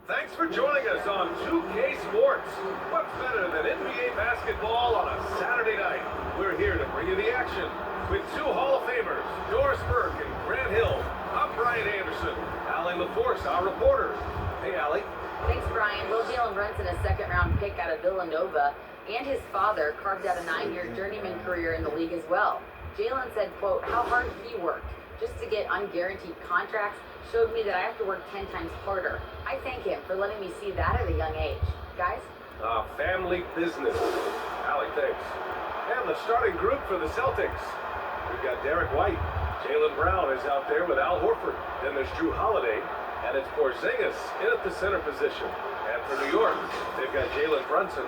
Thanks for joining us on 2K Sports. What's better than NBA basketball on a Saturday night? We're here to bring you the action with two Hall of Famers, Doris Burke and Grant Hill. I'm Brian Anderson. Allie LaForce, our reporter. Hey, Allie. Thanks, Brian. Well, Jalen Brunson, a second-round pick out of Villanova, and his father carved out a 9-year journeyman career in the league as well. Jalen said, quote, how hard he worked just to get unguaranteed contracts showed me that I have to work 10 times harder. I thank him for letting me see that at a young age. Guys? Family business. Allie, thanks. And the starting group for the Celtics. We've got Derek White. Jaylen Brown is out there with Al Horford. Then there's Drew Holiday. And it's Porzingis in at the center position. And for New York, they've got Jalen Brunson.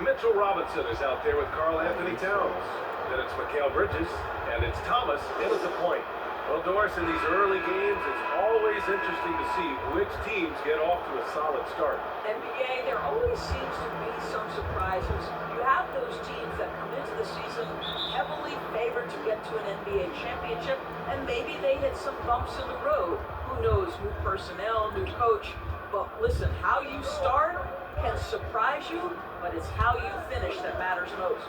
Mitchell Robinson is out there with Karl Anthony Towns. Then it's Mikal Bridges. And it's Thomas in at the point. Well, Doris, in these early games, it's always interesting to see which teams get off to a solid start. NBA, there always seems to be some surprises. You have those teams that come into the season heavily favored to get to an NBA championship, and maybe they hit some bumps in the road. Who knows, new personnel, new coach. But listen, how you start can surprise you, but it's how you finish that matters most.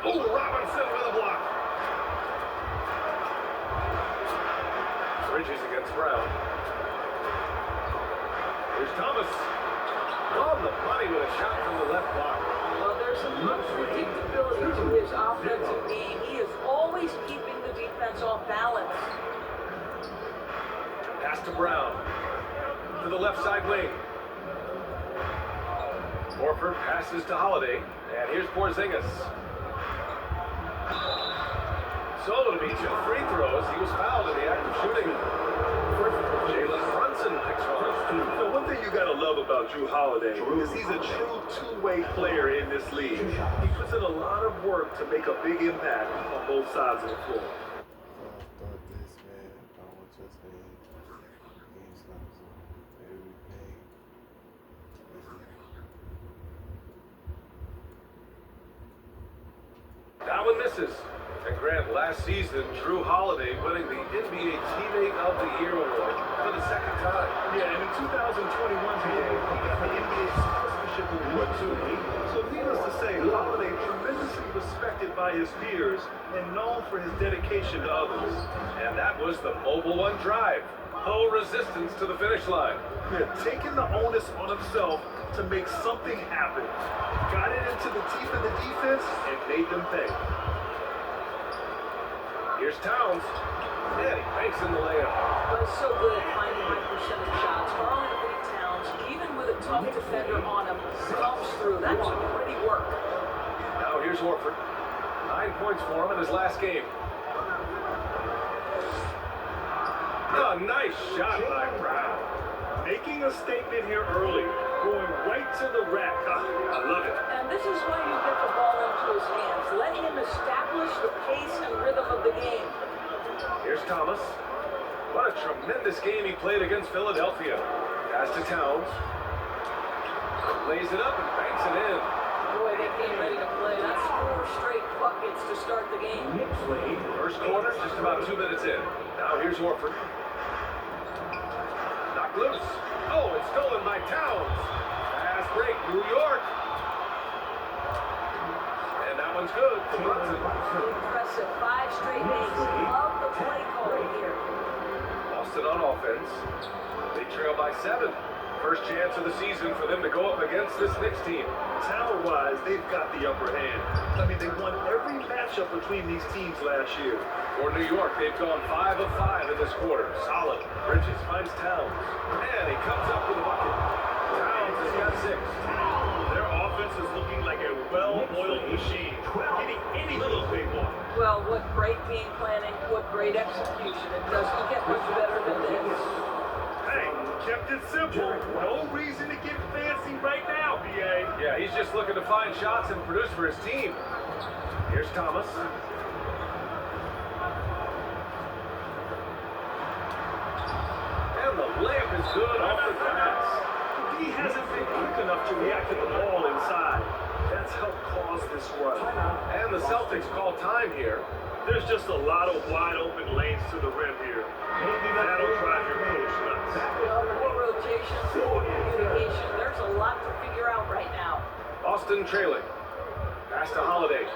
Oh, Robinson with a block. Bridges against Brown. Here's Thomas. On the money with a shot from the left block. Well, there's some unpredictability to his offensive game. He is always keeping the defense off balance. Pass to Brown. To the left side wing. Horford passes to Holiday. And here's Porzingis. Solo to beat two free throws. He was fouled in the act of shooting. Jalen Brunson picks one. So one thing you gotta love about Drew Holiday is he's a true two-way player in this league. He puts in a lot of work to make a big impact on both sides of the floor. That one misses. And Grant, last season, Drew Holiday winning the NBA Teammate of the Year award for the second time. Yeah, and in 2021, he got the NBA Sportsmanship Award too. So needless to say, Holiday tremendously respected by his peers and known for his dedication to others. And that was the Mobile One drive. No resistance to the finish line. Yeah, taking the onus on himself to make something happen. Got it into the teeth of the defense and made them pay. Here's Towns. Yeah, he banks in the layup. But it's so good at finding high percentage shots. Karl Anthony Towns, even with a tough defender on him, comes through. That's pretty work. Now here's Horford. 9 points for him in his last game. Oh, nice shot by Brown. Making a statement here early, going right to the rack. I love it. And this is why you get the ball into his hands. Let him establish the pace and rhythm of the game. Here's Thomas. What a tremendous game he played against Philadelphia. Pass to Towns. Lays it up and banks it in. Boy, they came ready to play. That's 4 straight buckets to start the game. First quarter, just about 2 minutes in. Now here's Horford. Knocked loose. Oh, it's stolen by Towns. Fast break, New York. And that one's good for Brunson. Impressive. 5 straight games. Love the play calling here. Lost it on offense. They trail by 7. First chance of the season for them to go up against this Knicks team. Talent-wise, they've got the upper hand. I mean, they won every matchup between these teams last year. For New York, they've gone 5 of 5 in this quarter. Solid. Bridges finds Towns. And he comes up with a bucket. Towns has got 6. Their offense is looking like a well-oiled machine, getting any little thing on. Well, what great game planning, what great execution. It doesn't get much better than this. Hey, kept it simple. No reason to get fancy right now, BA. Yeah, he's just looking to find shots and produce for his team. Here's Thomas. And the layup is good off the glass. He hasn't been quick enough to react to the ball inside. That's helped cause this run. And the Celtics call time here. There's just a lot of wide open lanes to the rim here. That'll drive your coach nuts. More rotation. identification. There's a lot to figure out right now. Boston trailing. Pass to Holiday.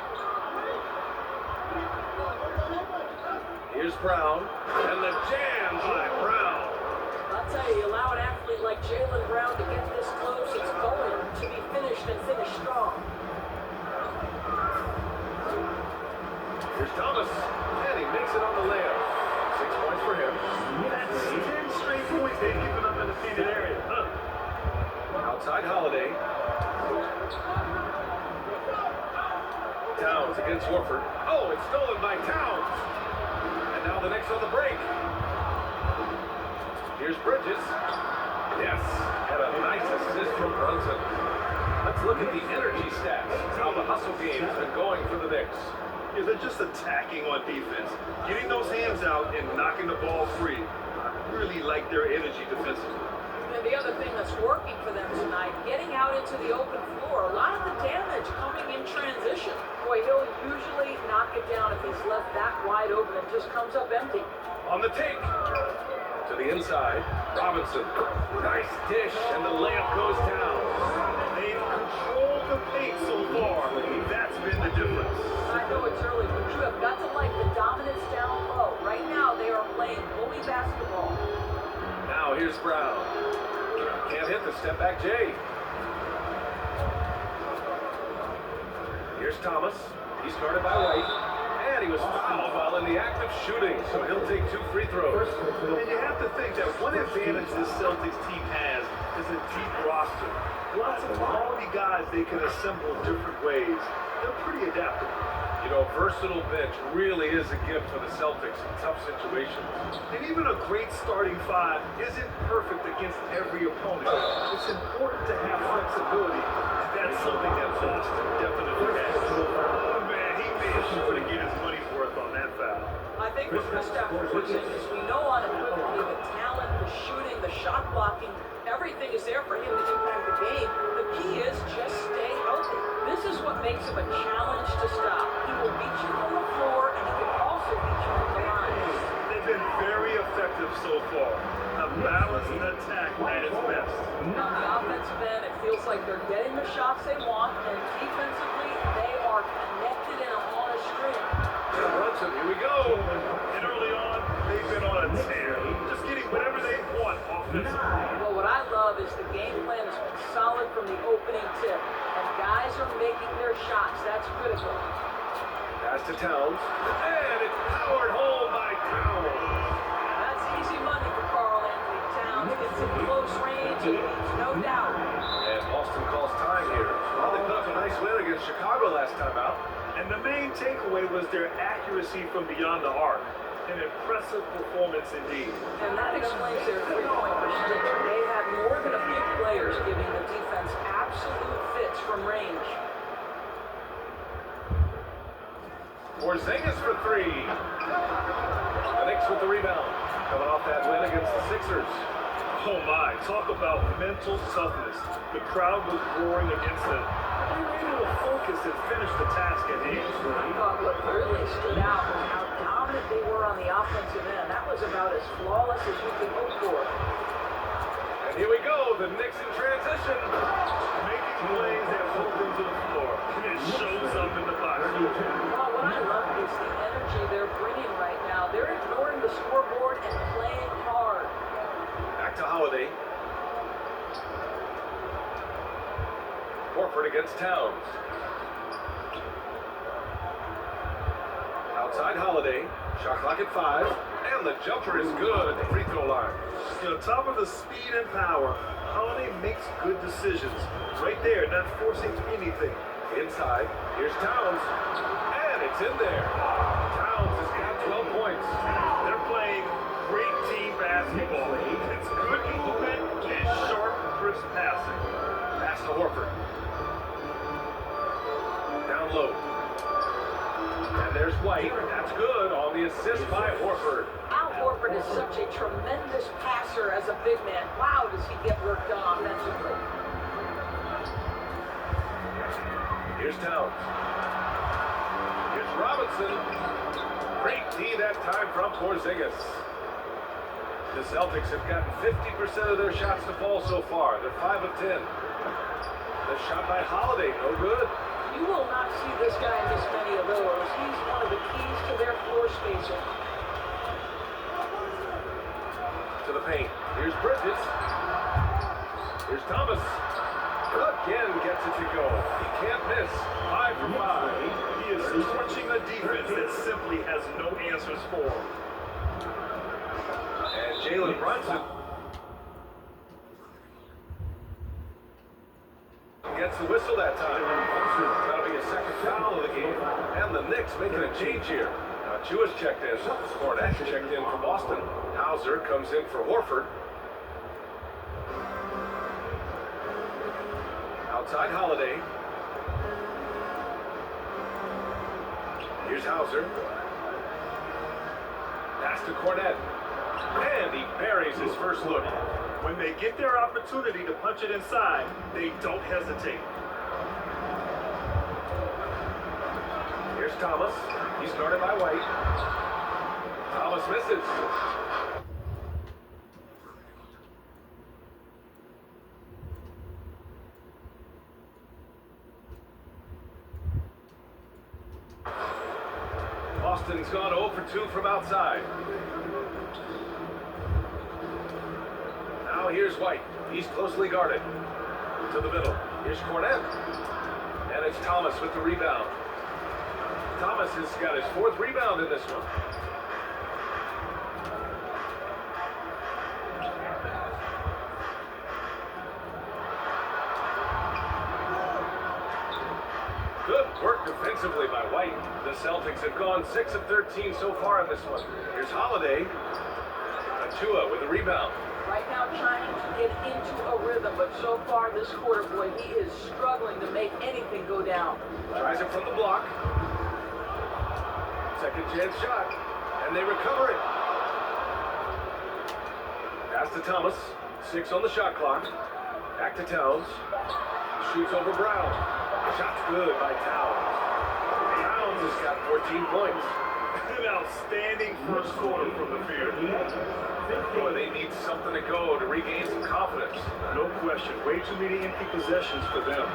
Here's Brown. And the jam by Brown. I'll tell you, you allow an athlete like Jaylen Brown to get this close, it's going to be finished and finished strong. Here's Thomas. And he makes it on the layup. 6 points for him. That's 10 straight points they've given up in the painted area. Outside Holiday. Towns against Horford. Oh, it's stolen by Towns. And now the Knicks on the break. Here's Bridges. Yes, and a nice assist from Brunson. Let's look at the energy stats. How the hustle game's been going for the Knicks. Yeah, they're just attacking on defense. Getting those hands out and knocking the ball free. I really like their energy defensively. And the other thing that's working for them tonight, getting out into the open floor. A lot of the damage coming in transition. Boy, he'll usually knock it down if he's left that wide open. It just comes up empty. On the take. To the inside. Robinson. Nice dish, and the layup goes down. They've controlled the pace so far. That's been the difference. I know it's early, but you have got to like the dominance down low. Right now, they are playing bully basketball. Now here's Brown. Can't hit the step back J. Here's Thomas. He's guarded by White. And he was fouled while in the act of shooting, so he'll take 2 free throws. And you have to think that one advantage this Celtics team has is a deep roster. Lots of quality guys they can assemble different ways. They're pretty adaptable. You know, versatile bench really is a gift for the Celtics in tough situations. And even a great starting five isn't perfect against every opponent. It's important to have flexibility, and that's something that Boston definitely has. Oh man, he made sure to get his money's worth on that foul. I think with Mustafa-Thomas, we know unequivocally the talent, the shooting, the shot blocking, everything is there for him to impact the game. The key is just stay healthy. This is what makes him a challenge to stop. He will beat you on the floor, and he can also beat you on the line. They've been very effective so far. A balanced attack at its best. On the offensive end, it feels like they're getting the shots they want, and defensively, they are connected and on a string. Brunson, here we go. And early on, they've been on a tear. Just getting whatever they want offensively. Well, what I love is the game plan has been solid from the opening tip, and guys are making their shots. That's critical. Pass to Towns. And it's powered home by Towns. That's easy money for Carl Anthony Towns. Gets in close range, and leaves no doubt. And Boston calls time here. Well, they put up a nice win against Chicago last time out. And the main takeaway was their accuracy from beyond the arc. An impressive performance indeed. And that explains their three-point percentage. They had more than a few players giving the defense absolute fits from range. Porzingis for 3. The Knicks with the rebound. Coming off that win against the Sixers. Oh my, talk about mental toughness. The crowd was roaring against them. They were able to focus and finish the task at hand. I thought what really stood out was how dominant they were on the offensive end. That was about as flawless as you could hope for. And here we go, the Knicks in transition. Making plays that hold them to the floor. And it shows up in the box. Well, what I love is the energy they're bringing right now. They're ignoring the scoreboard and playing hard. Back to Holiday. Horford against Towns. Outside Holiday. Shot clock at 5. And the jumper is good at the free throw line. You know, top of the speed and power, Holiday makes good decisions. Right there, not forcing anything. Inside. Here's Towns. And it's in there. Towns has got 12 points. They're playing great team basketball. It's good movement and sharp, crisp passing. Pass to Horford. Down low. And there's White. That's good on the assist by Horford. Al Horford is such a tremendous passer as a big man. Wow, does he get work done offensively. Here's Towns. Here's Robinson. Great D that time from Porzingis. The Celtics have gotten 50% of their shots to fall so far. They're 5 of 10. The shot by Holiday, no good. You will not see this guy miss many of those. He's one of the keys to their floor spacing. To the paint. Here's Bridges. Here's Thomas. Again gets it to go. He can't miss. 5 for 5. He is torching a defense that simply has no answers for him. And Jalen Brunson gets the whistle that time. That'll be a second foul of the game. And the Knicks making a change here. Now Chua's checked in. Cornette checked in for Boston. Hauser comes in for Horford. Outside Holiday. Here's Hauser. Pass to Cornette. And he buries his first look. When they get their opportunity to punch it inside, they don't hesitate. Here's Thomas. He's guarded by White. Thomas misses. Boston's gone 0 for 2 from outside. Now here's White. He's closely guarded. To the middle. Here's Cornette. And it's Thomas with the rebound. Thomas has got his 4th rebound in this one. Good work defensively by White. The Celtics have gone 6 of 13 so far in this one. Here's Holiday. Chua with the rebound. Right now trying to get into a rhythm, but so far this quarter, boy, he is struggling to make anything go down. Tries it from the block. Second chance shot. And they recover it. Pass to Thomas. 6 on the shot clock. Back to Towns. Shoots over Brown. Shot's good by Towns. Towns has got 14 points. An outstanding first quarter from the field. Boy, they need something to go to regain some confidence. No question. Way too many empty possessions for them.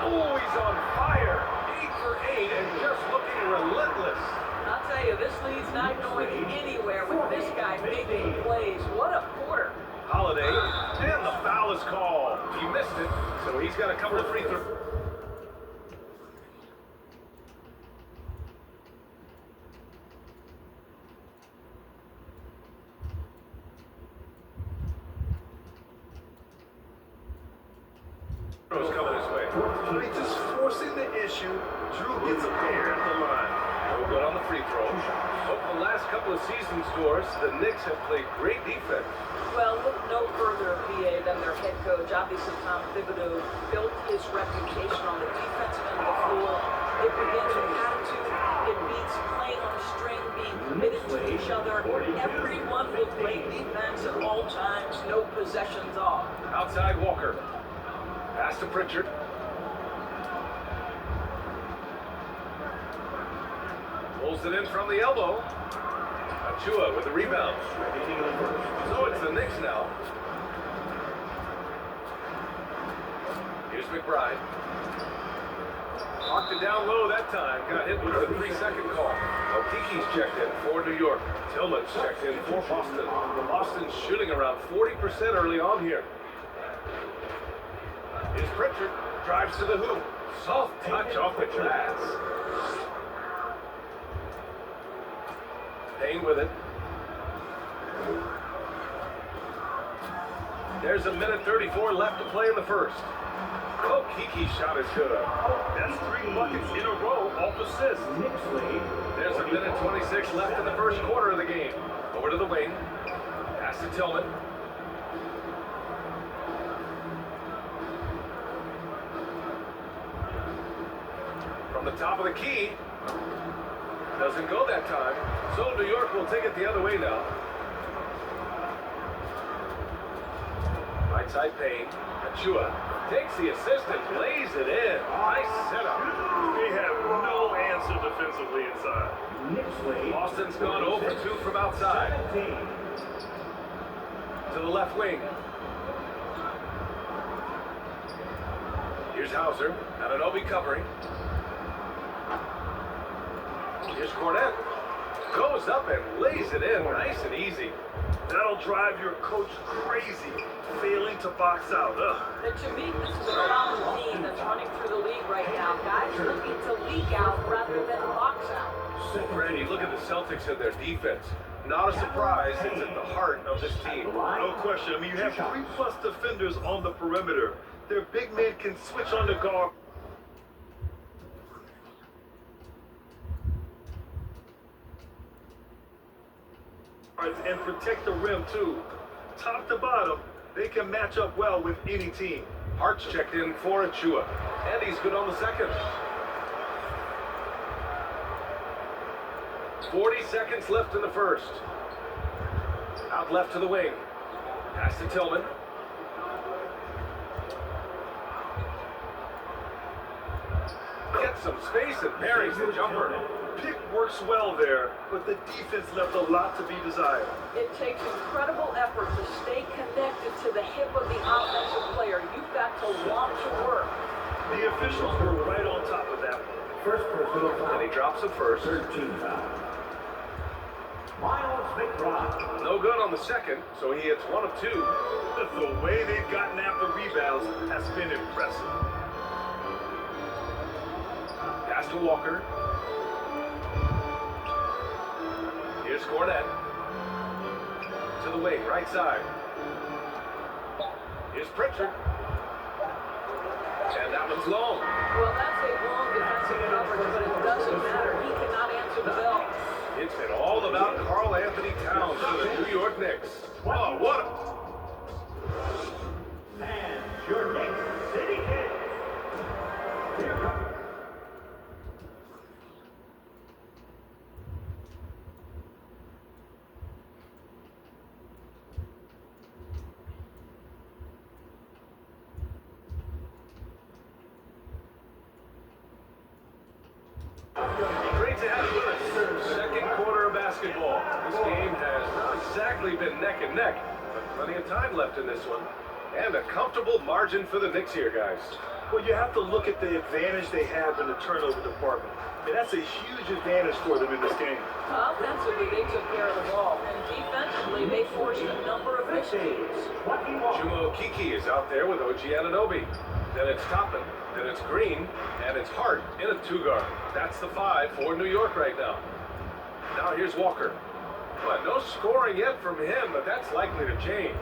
Oh, he's on fire. 8 for 8 and just looking relentless. I'll tell you, this lead's not going anywhere with this guy making plays. What a quarter. Holiday, and the foul is called. He missed it, so he's got to cover the free throw. Coming his way. Just forcing the issue. Drew gets a pair at the line. No good on the free throw. Over the last couple of season scores, the Knicks have played great defense. Well, look no further, PA, than their head coach. Obviously, Tom Thibodeau built his reputation on the defensive end of the floor. It begins with attitude. It beats playing on a string, being committed to each other. Everyone will play defense at all times, no possessions off. Outside Walker. Pass to Pritchard. Pulls it in from the elbow. Chua with the rebound. So it's the Knicks now. Here's McBride. Locked it down low that time. Got hit with a 3-second call. Okiki's checked in for New York. Tillman's checked in for Boston. Boston's shooting around 40% early on here. Here's Pritchard. Drives to the hoop. Soft touch off the glass. Payne with it. There's a minute 34 left to play in the first. Kiki's shot is good. That's 3 buckets in a row off assists. There's a minute 26 left in the first quarter of the game. Over to the wing. Pass to Tillman. From the top of the key. Doesn't go that time. So New York will take it the other way now. Right Inside Payne. Achua takes the assist and lays it in. Nice setup. They have no answer defensively inside. Boston's gone 0 for 2 from outside. To the left wing. Here's Hauser. Ananobi covering. Here's Cornette. Goes up and lays it in. Nice and easy. That'll drive your coach crazy, failing to box out. And to me, this is a common theme that's running through the league right now. Guys looking to leak out rather than box out. Randy, look at the Celtics and their defense. Not a surprise, it's at the heart of this team. No question. I mean, you have 3+ defenders on the perimeter. Their big men can switch on the guard and protect the rim too. Top to bottom, they can match up well with any team. Hart's checked in for Achua, and he's good on the second. 40 seconds left in the first. Out left to the wing. Pass to Tillman. Gets some space and buries the jumper. Pick works well there, but the defense left a lot to be desired. It takes incredible effort to stay connected to the hip of the offensive player. You've got to want to work. The officials were right on top of that one. First personal foul. And he drops it first. 13 foul. Miles McBride. No good on the second, so he hits 1 of 2. The way they've gotten after rebounds has been impressive. Pass to Walker. Here's Cornette. To the wing, right side. Here's Pritchard. And that one's long. Well, that's a long defensive coverage, but it doesn't matter. He cannot answer the bell. It's been all about Karl Anthony Towns for the New York Knicks. Oh, what a... And your Knicks City Kicks. Here comes. Great to have you with us. Second quarter of basketball. This game has not exactly been neck and neck, but plenty of time left in this one. And a comfortable margin for the Knicks here, guys. Well, you have to look at the advantage they have in the turnover department. And that's a huge advantage for them in this game. Offensively, they took care of the ball. And defensively, they forced a number of mistakes. Jumo Kiki is out there with OG Anunoby. Then it's Toppin, then it's Green, and it's Hart in a 2-guard. That's the 5 for New York right now. Now here's Walker. But no scoring yet from him, but that's likely to change.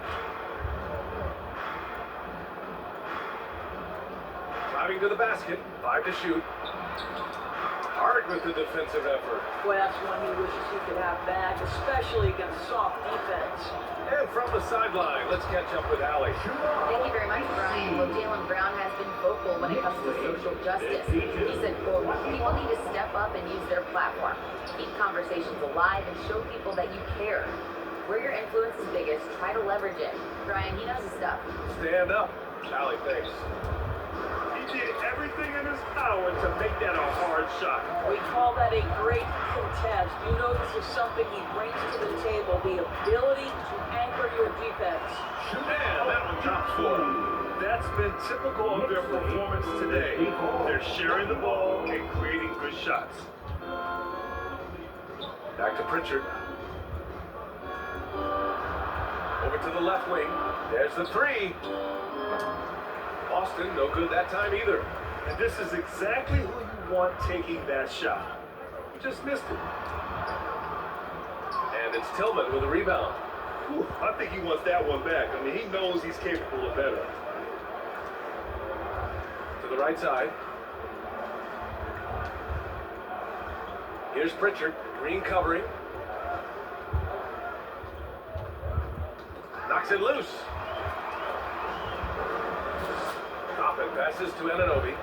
Driving to the basket, 5 to shoot. Hart with the defensive effort. Boy, that's one he wishes he could have back, especially against soft defense. And from the sideline, let's catch up with Allie. Thank you very much, Brian. Well, Jaylen Brown has been vocal when it comes to social justice. He said, quote, people need to step up and use their platform. Keep conversations alive and show people that you care. Where your influence is biggest, try to leverage it. Brian, he knows his stuff. Stand up. Allie, thanks. He did everything in his power to make that a hard shot. We call that a great contest. You know this is something he brings to the table, the ability to anchor your defense. And that one drops for him. That's been typical of their performance today. They're sharing the ball and creating good shots. Back to Pritchard. Over to the left wing. There's the 3. Boston, no good that time either. And this is exactly who you want taking that shot. You just missed it. And it's Tillman with a rebound. Whew, I think he wants that one back. I mean, he knows he's capable of better. To the right side. Here's Pritchard. Green covering. Knocks it loose. Toppin passes to Anunoby.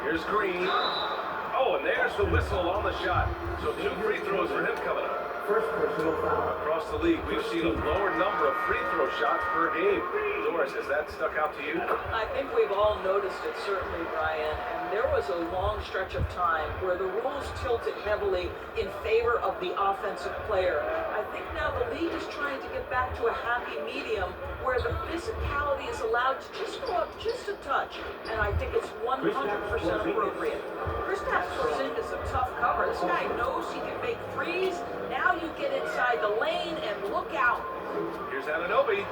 Here's Green. Oh, and there's the whistle on the shot. So 2 free throws for him coming up. First personal foul. Across the league, we've seen a lower number of free throw shots per game. Doris, has that stuck out to you? I think we've all noticed it, certainly, Brian. And there was a long stretch of time where the rules tilted heavily in favor of the offensive player. I think now the league is trying to get back to a happy medium where the physicality is allowed to just go up just a touch. And I think it's 100% appropriate. Kristaps Porzingis is a tough cover. This guy knows he can make threes. Now you get inside the lane and look out. Here's Anunoby.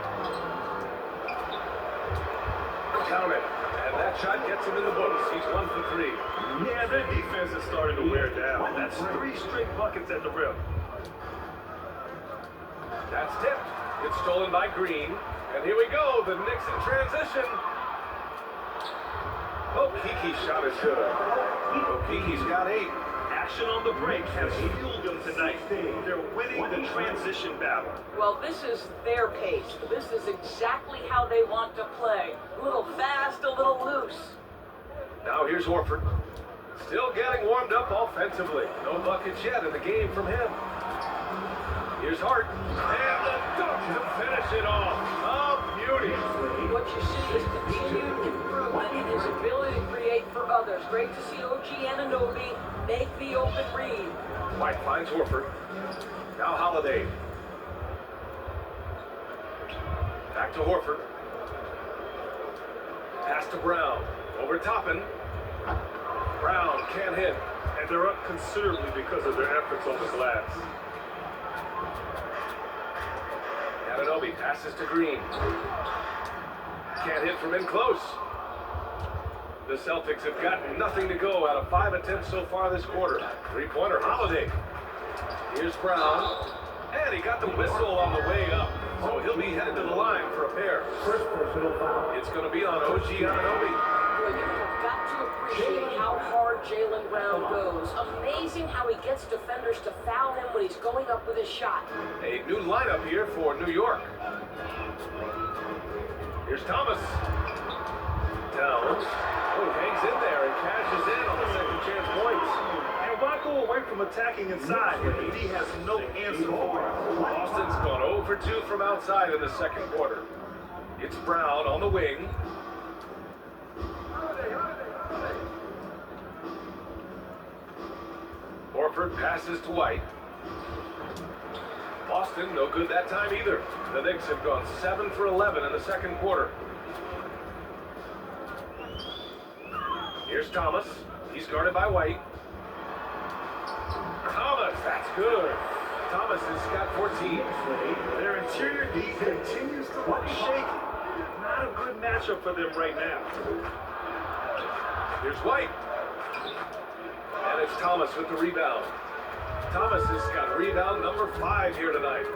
Count it. And that shot gets him in the books. He's 1 for 3. Yeah, their defense is starting to wear down. That's 3 straight buckets at the rim. That's tipped. It's stolen by Green. And here we go. The Knicks in transition. Okiki's shot is good. Okiki's got 8. Action on the break has fueled them tonight. They're winning the transition battle. Well, this is their pace. This is exactly how they want to play. A little fast, a little loose. Now here's Horford. Still getting warmed up offensively. No buckets yet in the game from him. Here's Hart. And the dunk to finish it off. A beauty. What you see is continued improvement in his ability to create for others. Great to see OG Anunoby make the open read. White finds Horford. Now Holiday. Back to Horford. Pass to Brown. Over Toppin. Brown can't hit. And they're up considerably because of their efforts on the glass. Anunoby passes to Green. Can't hit from in close. The Celtics have got nothing to go out of 5 attempts so far this quarter. Three-pointer Holiday. Here's Brown. And he got the whistle on the way up. So he'll be headed to the line for a pair. First personal foul. It's going to be on OG Anunoby. Well, you have got to appreciate how hard Jaylen Brown goes. Amazing how he gets defenders to foul him when he's going up with his shot. A new lineup here for New York. Here's Thomas. Downs. Oh, hangs in there and cashes in on the second chance points. And why go away from attacking inside when AD has no answer for it? Boston's gone 0 for 2 from outside in the second quarter. It's Brown on the wing. Horford passes to White. Boston, no good that time either. The Knicks have gone 7 for 11 in the second quarter. Here's Thomas. He's guarded by White. Thomas, that's good. Thomas has got 14. Their interior D continues to look shaky. Not a good matchup for them right now. Here's White. And it's Thomas with the rebound. Thomas has got rebound number 5 here tonight.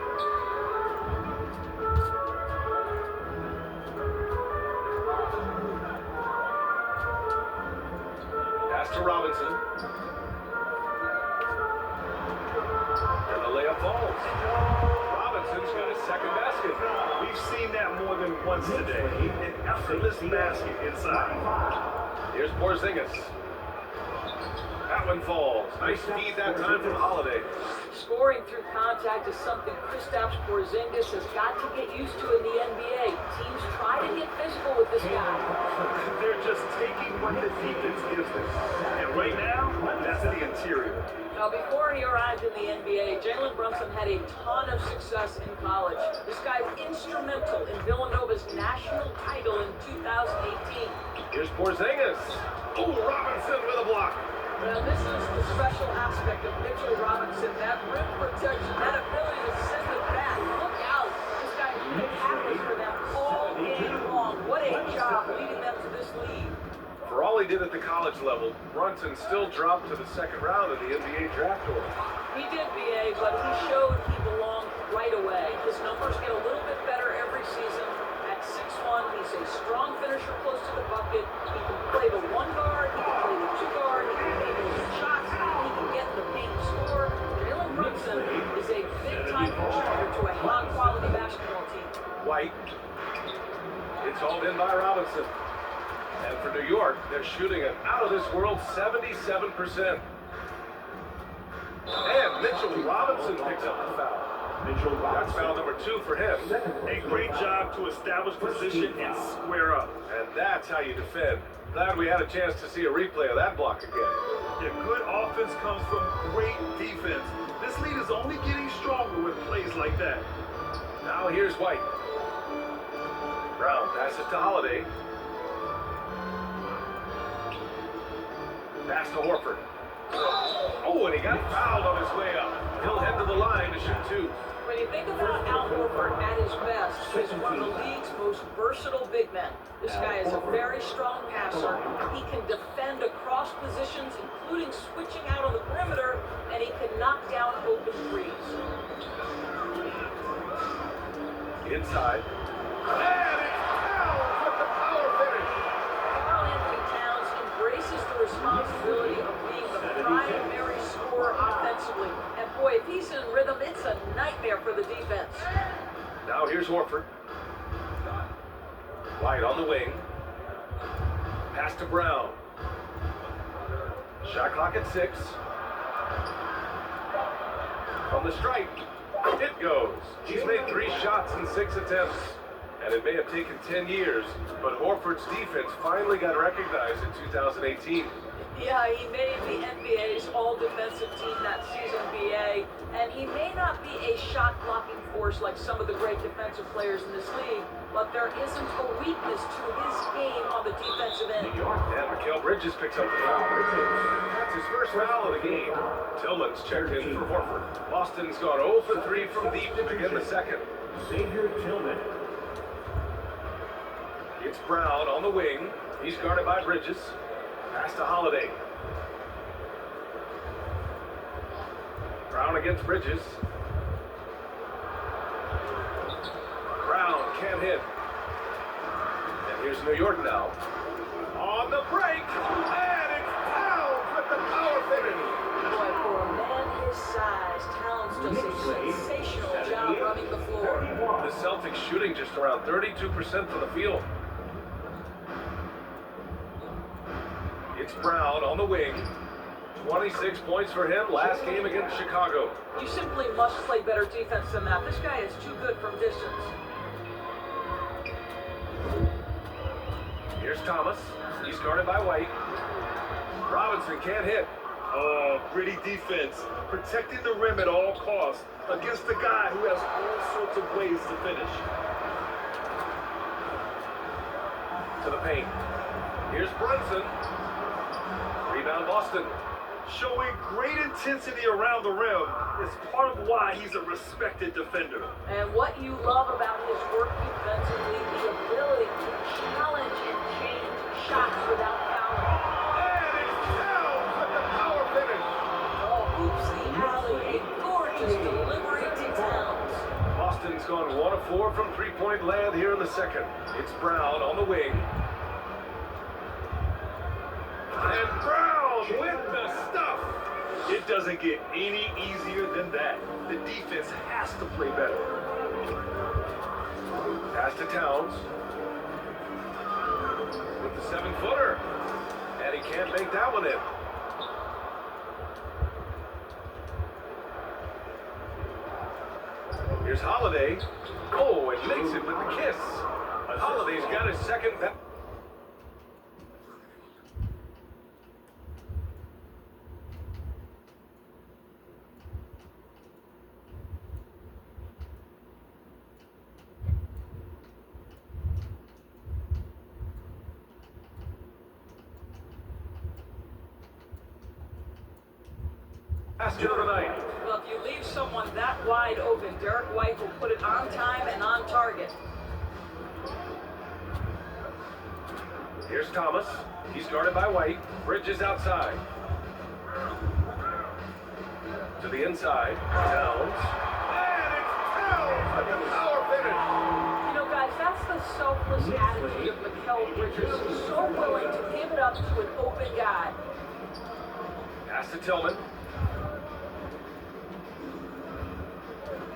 Pass to Robinson. And the layup falls. Robinson's got his second basket. We've seen that more than once today. An effortless basket inside. Here's Porzingis. That one falls. Nice feed that time from Holiday. Scoring through contact is something Kristaps Porzingis has got to get used to in the NBA. Teams try to get physical with this guy. They're just taking what the defense gives them. And right now, that's the interior. Now, before he arrived in the NBA, Jalen Brunson had a ton of success in college. This guy's instrumental in Villanova's national title in 2018. Here's Porzingis. Oh, Robinson with a block. Now, this is the special aspect of Mitchell Robinson. That rim protection, that ability to send it back. Look out. This guy made it happen for them all game long. What a job leading them to this lead. For all he did at the college level, Brunson still dropped to the second round of the NBA draft order. He did, BA, but he showed he belonged right away. His numbers get a little bit better every season. At 6'1", he's a strong finisher close to the bucket. He can play the 1 guard, he can play the 2 guard, he can make his shots, he can get in the paint and score. Jalen Brunson is a big-time contributor to a high-quality basketball team. White. It's hauled in by Robinson. And for New York, they're shooting an out-of-this-world 77%. And Mitchell Robinson picks up the foul. That's foul number 2 for him. A great job to establish position and square up. And that's how you defend. Glad we had a chance to see a replay of that block again. Yeah, good offense comes from great defense. This lead is only getting stronger with plays like that. Now here's White. Brown passes to Holiday. Pass to Horford. Oh, and he got fouled on his way up. He'll head to the line to shoot 2. When you think about Al Horford at his best, he's one of the league's most versatile big men. This guy is a very strong passer. He can defend across positions, including switching out on the perimeter, and he can knock down open threes. Inside. And it's Towns with the power finish. Carl Anthony Towns embraces the responsibility of being the primary scorer offensively. And boy, if he's in rhythm, it's a nightmare for the defense. Now here's Horford. White on the wing. Pass to Brown. Shot clock at 6. From the stripe. It goes. He's made 3 shots in 6 attempts. And it may have taken 10 years, but Horford's defense finally got recognized in 2018. Yeah, he made the NBA's all-defensive team that season, BA, and he may not be a shot-blocking force like some of the great defensive players in this league, but there isn't a weakness to his game on the defensive end. And Mikal Bridges picks up the foul. That's his first foul of the game. Tillman's checked in for Horford. Boston's gone 0 for 3 from deep to begin the second. Xavier Tillman. It's Brown on the wing. He's guarded by Bridges. Pass to Holiday. Brown against Bridges. Brown can't hit. And here's New York now. On the break. And it's Towns with the power finish. Boy, for a man his size, Towns does a sensational job running the floor. The Celtics shooting just around 32% from the field. It's Brown on the wing. 26 points for him last game against Chicago. You simply must play better defense than that. This guy is too good from distance. Here's Thomas. He's guarded by White. Robinson can't hit. Oh, gritty defense. Protecting the rim at all costs against a guy who has all sorts of ways to finish. To the paint. Here's Brunson. Rebound Boston. Showing great intensity around the rim is part of why he's a respected defender. And what you love about his work defensively, the ability to challenge and change shots without fouling. And it's Towns with the power finish. Oh, oops, the alley, a gorgeous delivery to Towns. Boston's gone 1 of 4 from three-point land here in the second. It's Brown on the wing. And Brown with the stuff. It doesn't get any easier than that. The defense has to play better. Pass to Towns. With the 7-footer. And he can't make that one in. Here's Holiday. Oh, and makes it with the kiss. Holiday's got his second back. Last year of the night. Well, if you leave someone that wide open, Derek White will put it on time and on target. Here's Thomas. He's guarded by White. Bridges outside. To the inside. Towns. And it's Towns with the power finish. You know, guys, that's the selfless attitude of Mikal Bridges. He's so willing to give it up to an open guy. Pass to Tillman.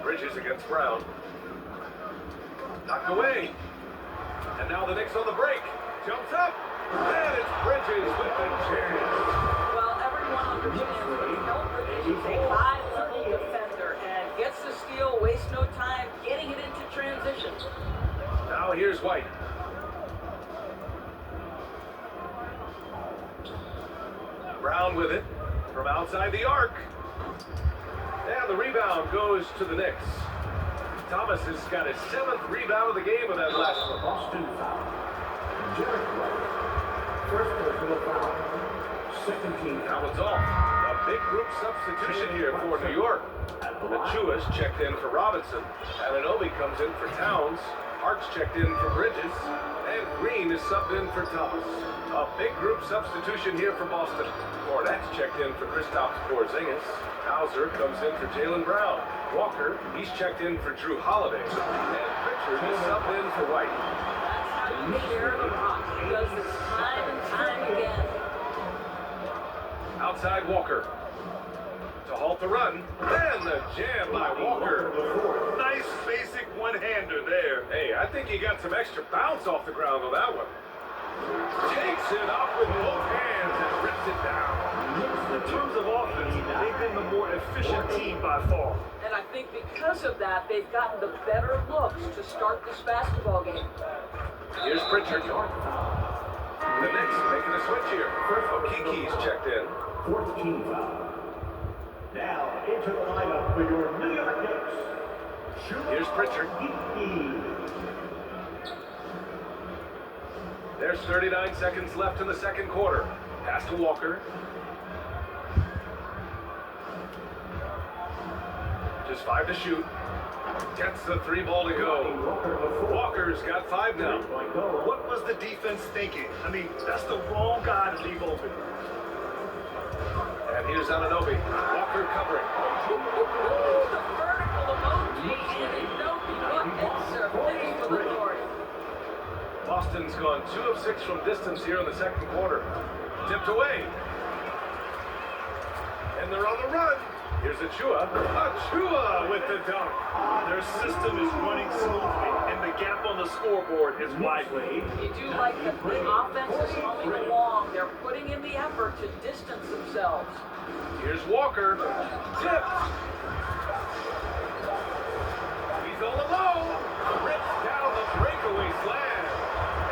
Bridges against Brown. Knocked away. And now the Knicks on the break. Jumps up. And it's Bridges with the chance. Well, everyone on understands that Eldridge is a high-level defender and gets the steal, wastes no time getting it into transition. Now here's White. Brown with it from outside the arc. And the rebound goes to the Knicks. Thomas has got his 7th rebound of the game with that last one. Boston foul. Derek White. First personal foul. Second team That foul. one's off. A big group substitution here for New York. Achua's checked in for Robinson. Anunoby comes in for Towns. Hart's checked in for Bridges. And Green is subbed in for Thomas. A big group substitution here for Boston. Cornette's checked in for Kristaps Porzingis. Hauser comes in for Jaylen Brown. Walker, he's checked in for Drew Holiday. And Pritchard is subbed in for White. That's how you share the rock. He does this time and time again. Outside Walker. To halt the run. Then the jam by Walker. Nice basic one-hander there. Hey, I think he got some extra bounce off the ground on that one. Takes it up with both hands and rips it down. In terms of offense, they've been the more efficient team by far. And I think because of that, they've gotten the better looks to start this basketball game. Here's Pritchard. The Knicks making a switch here. Okiki's checked in. Fourth team foul. Now into the lineup for your New York Knicks. Here's Pritchard. There's 39 seconds left in the second quarter. Pass to Walker. Just 5 to shoot. Gets the 3 ball to go. Walker's got 5 now. What was the defense thinking? I mean, that's the wrong guy to leave open. And here's Anunoby. Walker covering. The vertical emoji and a no-look answer. Please for the Lord. Boston's gone 2 of 6 from distance here in the second quarter. Tipped away. And they're on the run. Here's Achua. Achua with the dunk. Their system is running smoothly, and the gap on the scoreboard is widening. You do like that the offense is coming along. They're putting in the effort to distance themselves. Here's Walker. Tipped. He's all alone. Rips down the breakaway slam.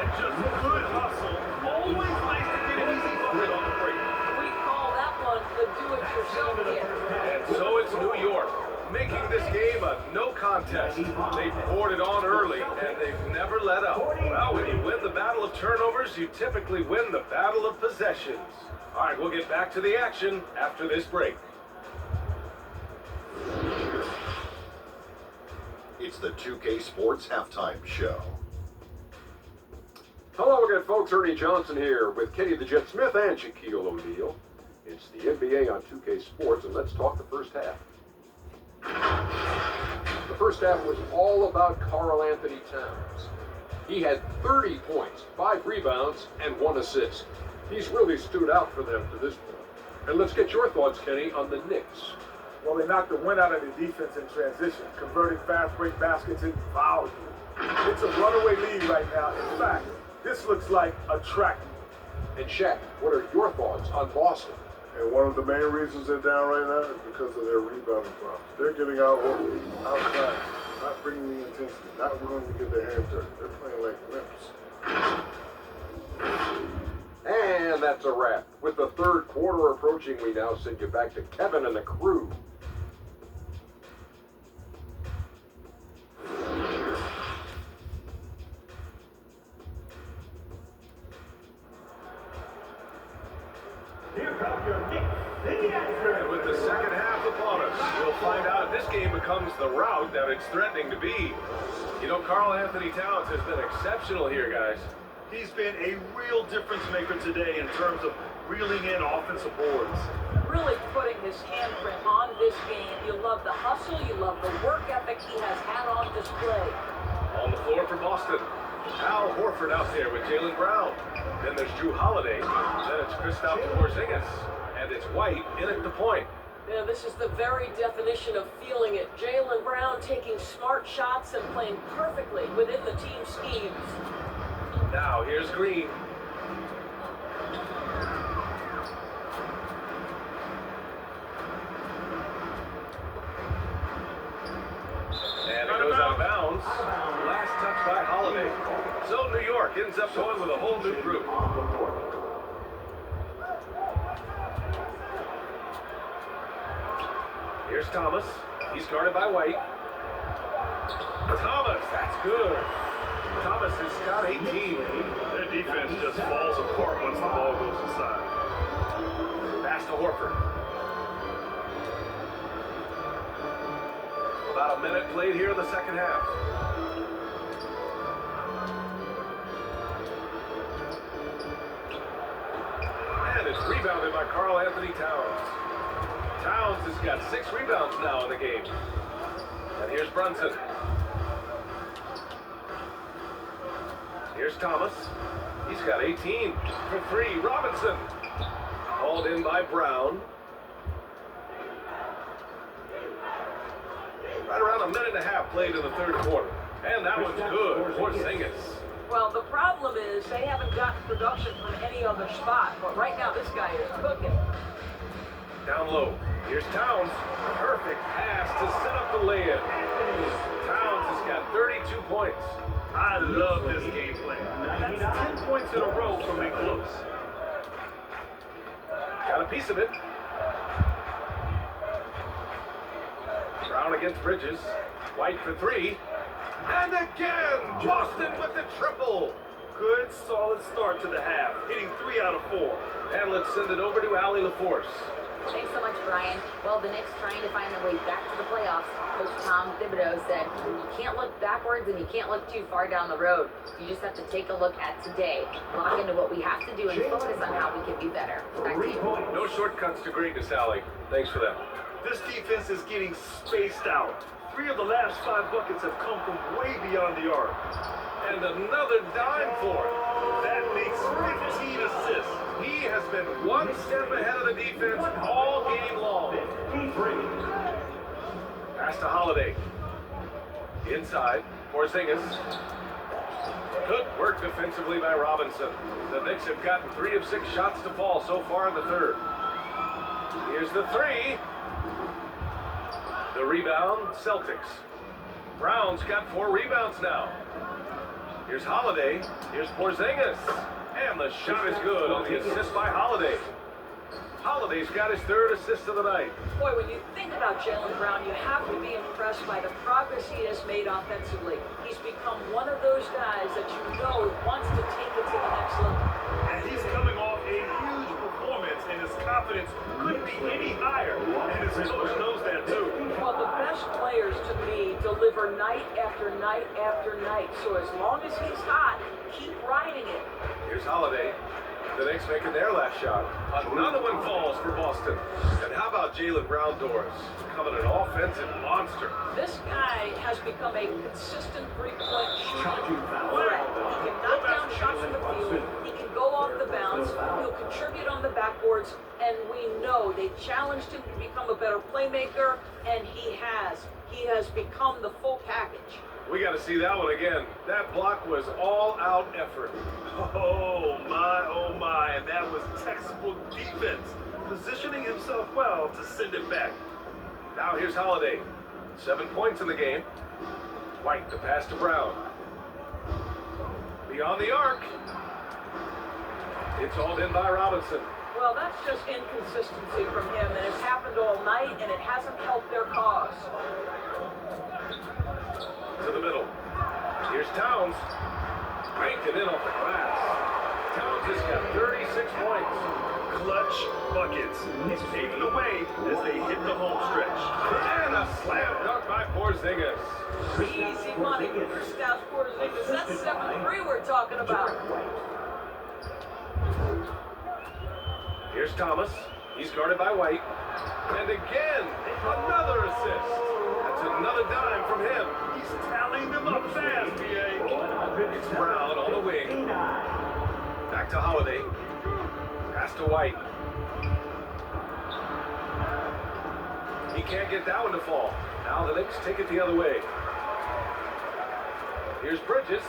And just good hustle. Always nice to get an easy bucket on the break. We call that one the do-it-yourself kit. And so it's New York, making this game a no contest. They poured it on early, and they've never let up. Well, when you win the battle of turnovers, you typically win the battle of possessions. All right, we'll get back to the action after this break. It's the 2K Sports Halftime Show. Hello again, folks. Ernie Johnson here with Kenny the Jet Smith and Shaquille O'Neal. It's the NBA on 2K Sports, and let's talk the first half. The first half was all about Karl Anthony Towns. He had 30 points, 5 rebounds, and 1 assist. He's really stood out for them to this point. And let's get your thoughts, Kenny, on the Knicks. Well, they knocked the wind out of the defense in transition, converting fast break baskets in volume. It's a runaway lead right now. In fact, this looks like a track meet. And Shaq, what are your thoughts on Boston? And one of the main reasons they're down right now is because of their rebounding problems. They're getting outworked, outside, not bringing the intensity, not willing to get their hands dirty. They're playing like wimps. And that's a wrap. With the third quarter approaching, we now send you back to Kevin and the crew. Here comes your Knicks in the action. And with the second half upon us, we'll find out if this game becomes the rout that it's threatening to be. You know, Karl Anthony Towns has been exceptional here, guys. He's been a real difference maker today in terms of reeling in offensive boards. Really putting his handprint on this game. You love the hustle. You love the work ethic he has had on display. On the floor for Boston. Al Horford out there with Jaylen Brown. Then there's Drew Holiday. Then it's Kristaps Porzingis. And it's White in at the point. Yeah, this is the very definition of feeling it. Jaylen Brown taking smart shots and playing perfectly within the team schemes. Now here's Green. York ends up going with a whole new group. Here's Thomas. He's guarded by White. Thomas, that's good. Thomas has got 18. Their defense just falls apart once the ball goes inside. Pass to Horford. About a minute played here in the second half. And it's rebounded by Karl Anthony Towns. Towns has got 6 rebounds now in the game. And here's Brunson. Here's Thomas. He's got 18 for 3. Robinson. Hauled in by Brown. Right around a minute and a half played in the third quarter. And that one's good. Porzingis. Well, the problem is they haven't gotten production from any other spot, but right now this guy is cooking. Down low. Here's Towns. Perfect pass to set up the lay-in. Towns has got 32 points. I love this game plan. That's 10 points in a row from a close. Got a piece of it. Brown against Bridges. White for 3. And again, Boston with the triple. Good, solid start to the half, hitting 3 out of 4. And let's send it over to Allie LaForce. Thanks so much, Brian. Well, the Knicks trying to find their way back to the playoffs. Coach Tom Thibodeau said, you can't look backwards and you can't look too far down the road. You just have to take a look at today, lock into what we have to do, and focus on how we can be better. Back to you. No shortcuts to greatness, Allie. Thanks for that. This defense is getting spaced out. 3 of the last 5 buckets have come from way beyond the arc. And another dime for it. That makes 15 assists. He has been one step ahead of the defense all game long. Pass to Holiday. Inside, Porzingis. Good work defensively by Robinson. The Knicks have gotten 3 of 6 shots to fall so far in the third. Here's the 3. The rebound, Celtics. Brown's got 4 rebounds now. Here's Holiday. Here's Porzingis. And the shot is good on the assist by Holiday. Holiday's got his 3rd assist of the night. Boy, when you think about Jaylen Brown, you have to be impressed by the progress he has made offensively. He's become one of those guys that you know wants to take it to the next level. And he's coming off a huge performance, and his confidence couldn't be any higher. And his coach knows that too. Well, the best players to me deliver night after night after night. So as long as he's hot, keep riding it. Here's Holiday. The Knicks making their last shot. Another one falls for Boston. And how about Jaylen Brown doors? Becoming an offensive monster. This guy has become a consistent three-point shooting threat. He can knock down shots from the field. He can go off the bounce. He'll contribute on the backboards. And we know they challenged him to become a better playmaker, and he has. He has become the full package. We got to see that one again. That block was all-out effort. Oh my, and that was textbook defense. Positioning himself well to send it back. Now here's Holiday. 7 points in the game. White to pass to Brown. Beyond the arc. It's hauled in by Robinson. Well, that's just inconsistency from him, and it's happened all night, and it hasn't helped their cause. To the middle. Here's Towns. Cranking in off the glass. Towns has got 36 points. Clutch buckets. He's paving the way as they hit the home stretch. And a slam dunk by Porzingis. Easy money for Kristaps Porzingis. That's 7-3 we're talking about. Here's Thomas. He's guarded by White. And again, another assist. That's another dime from him. He's tallying them up fast, BA. It's Brown on the wing. Back to Holiday. Pass to White. He can't get that one to fall. Now the Knicks take it the other way. Here's Bridges.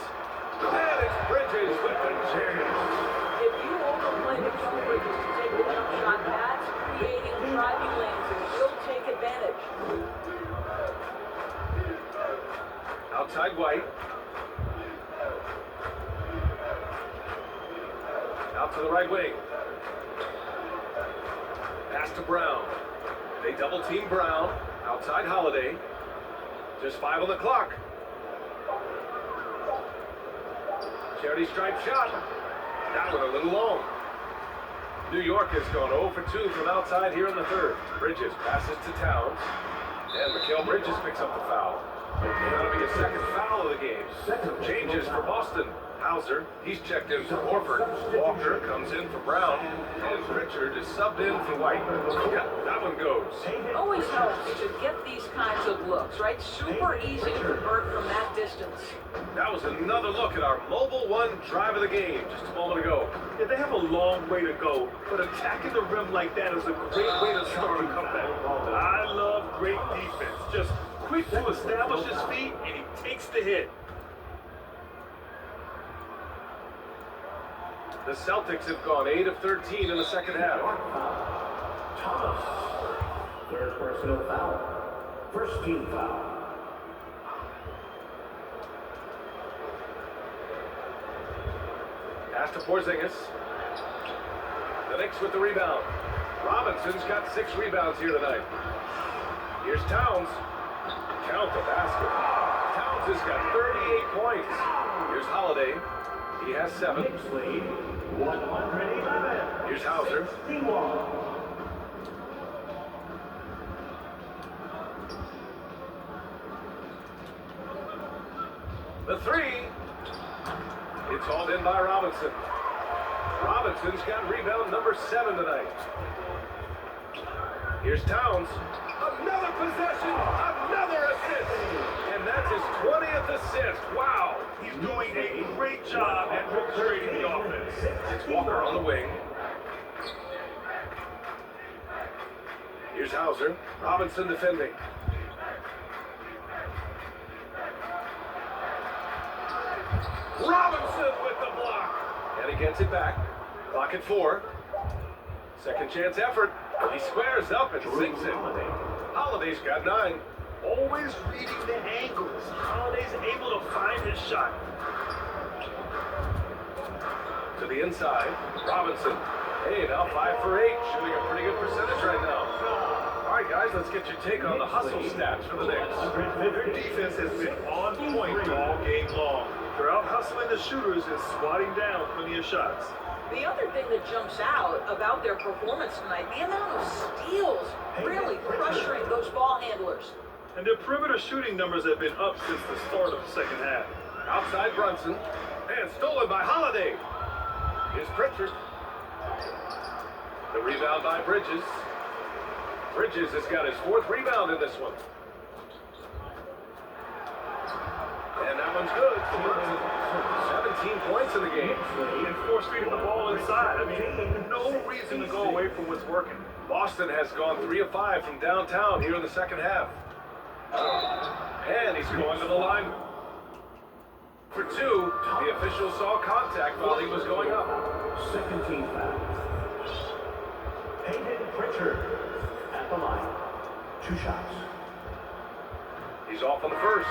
And it's Bridges with the jam. If you overplay the jump Bridges to take the jump shot, that's creating driving lanes, and he'll take advantage. Outside White. Out to the right wing. Pass to Brown. They double team Brown. Outside Holiday. Just 5 on the clock. Charity stripe shot. That one a little long. New York has gone 0 for 2 from outside here in the third. Bridges passes to Towns. And Mikal Bridges picks up the foul. That'll be a second foul of the game. Changes for Boston. Hauser, he's checked in for Horford. Walker comes in for Brown. And Pritchard is subbed in for White. Yeah, that one goes. Always helps to get these kinds of looks, right? Super easy to convert from that distance. That was another look at our mobile one drive of the game just a moment ago. Yeah, they have a long way to go, but attacking the rim like that is a great way to start a comeback. I love great defense. Just quick to establish his feet, and he takes the hit. The Celtics have gone 8 of 13 in the second half. Thomas. Third personal foul. First team foul. Pass to Porzingis. The Knicks with the rebound. Robinson's got 6 rebounds here tonight. Here's Towns. Count the basket. Towns has got 38 points. Here's Holiday. He has 7. Knicks lead 111. Here's Hauser. 61. The 3. It's hauled in by Robinson. Robinson's got rebound number 7 tonight. Here's Towns. Another possession. Another assist. And that's his 20th assist. Wow. He's doing a great job at orchestrating the offense. It's Walker on the wing. Here's Hauser. Robinson defending. Robinson with the block. And he gets it back. Clock at 4. Second chance effort. He squares up and sinks it. Holiday's got 9. Always reading the angles. Holiday's able to find his shot. To the inside. Robinson. Hey, now 5 for 8. Shooting a pretty good percentage right now. All right, guys, let's get your take on the hustle stats for the Knicks. Their defense has been on point all game long. They're out hustling the shooters and swatting down plenty of shots. The other thing that jumps out about their performance tonight, the amount of steals, really pressuring those ball handlers. And their perimeter shooting numbers have been up since the start of the second half. Outside Brunson. And stolen by Holiday. Here's Pritchard. The rebound by Bridges. Bridges has got his 4th rebound in this one. And that one's good for Brunson. 17 points in the game. And force feeding the ball inside. I mean, no reason to go away from what's working. Boston has gone 3 of 5 from downtown here in the second half. And he's going to the line for 2. The official saw contact while he was going up. Second team foul. Peyton Pritchard at the line. 2 shots. He's off on the first.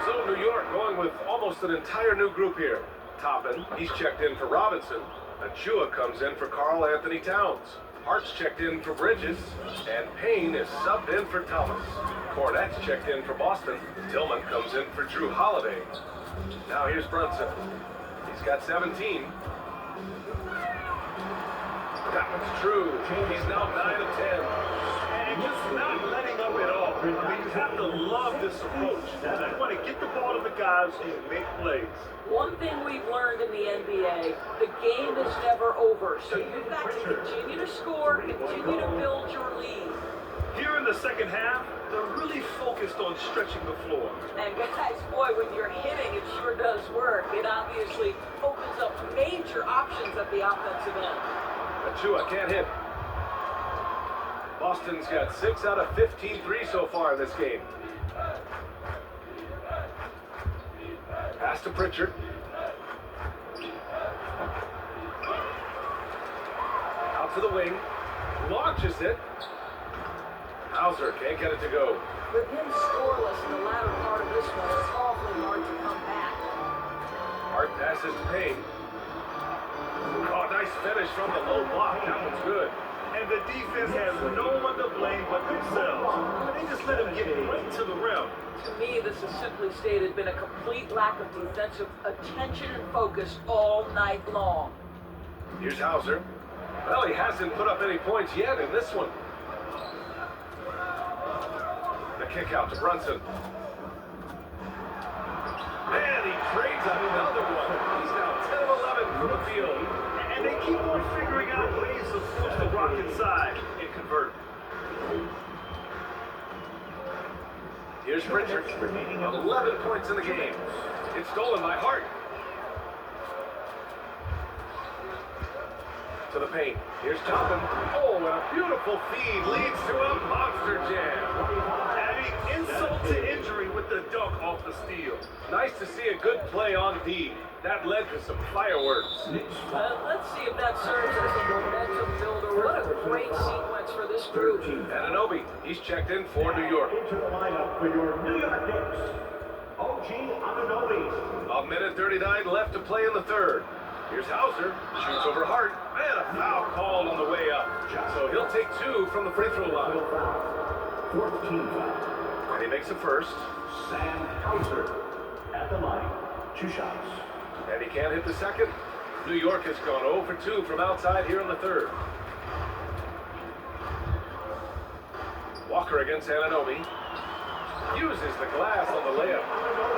So New York going with almost an entire new group here. Toppin, he's checked in for Robinson. Achua comes in for Karl Anthony Towns. Hart's checked in for Bridges. And Payne is subbed in for Thomas. Cornette's checked in for Boston. Tillman comes in for Drew Holiday. Now here's Brunson. He's got 17. That one's true. He's now 9 of 10. And just not letting up at all. I mean, you have to love this approach. You want to get the ball to the guys and make plays. One thing we've learned in the NBA, the game is never over. So you've got to continue to score, continue to build your lead. Here in the second half, they're really focused on stretching the floor. And guys, boy, when you're hitting, it sure does work. It obviously opens up major options at the offensive end. Achua can't hit. Boston's got 6 out of 15 threes so far in this game. Pass to Pritchard. Out to the wing. Launches it. Hauser can't get it to go. With him scoreless in the latter part of this one, it's awfully hard to come back. Hart passes to Payne. Oh, nice finish. finish from the low block. That one's good. And the defense has no one to blame but themselves. They just let him get right to the rim. To me, this has simply stated been a complete lack of defensive attention and focus all night long. Here's Hauser. Well, he hasn't put up any points yet in this one. The kick out to Brunson. And he trades another one. He's now 10 of 11 from the field. And they keep on figuring out ways to force the rock inside and convert. Here's Pritchard. 11 points in the game. It's stolen by Hart. To the paint. Here's Toppin. Oh, and a beautiful feed leads to a monster jam. Adding insult to injury with the dunk off the steal. Nice to see a good play on D. That led to some fireworks. Let's see if that serves as a momentum builder. What a great sequence for this group. Ananobi, he's checked in for New York. Into the lineup for your New York Knicks, OG Anunoby. A minute 39 left to play in the third. Here's Hauser, shoots over Hart, and a foul called on the way up. So he'll take 2 from the free throw line. 14 foul. And he makes a first. Sam Hauser at the line, 2 shots. And he can't hit the second. New York has gone 0 for 2 from outside here in the third. Walker against Ananobi. Uses the glass on the layup.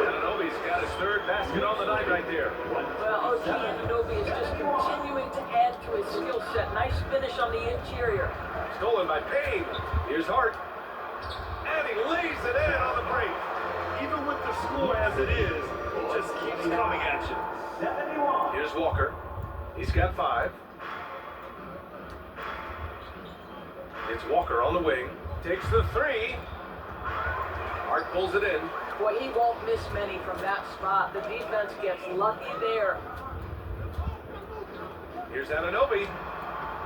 Ananobi's got his third basket on the night right there. Well, OG Anunoby is just continuing to add to his skill set. Nice finish on the interior. Stolen by Payne. Here's Hart. And he lays it in on the break. Even with the score as it is, he just keeps coming at you. 71. Here's Walker. He's got 5. It's Walker on the wing. Takes the 3. Hart pulls it in. Boy, he won't miss many from that spot. The defense gets lucky there. Here's Ananobi.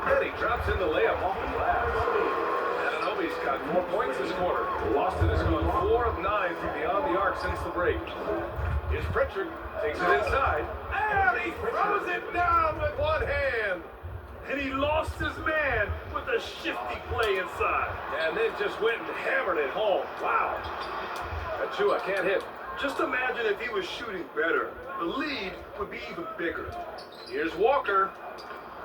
And he drops in the layup off the glass. Ananobi's got 4 points this quarter. Boston has gone 4 of 9 from beyond the arc since the break. Here's Pritchard. Takes it inside. And he throws it down with one hand. And he lost his man with a shifty play inside. And then just went and hammered it home. Wow. Achua can't hit. Just imagine if he was shooting better. The lead would be even bigger. Here's Walker.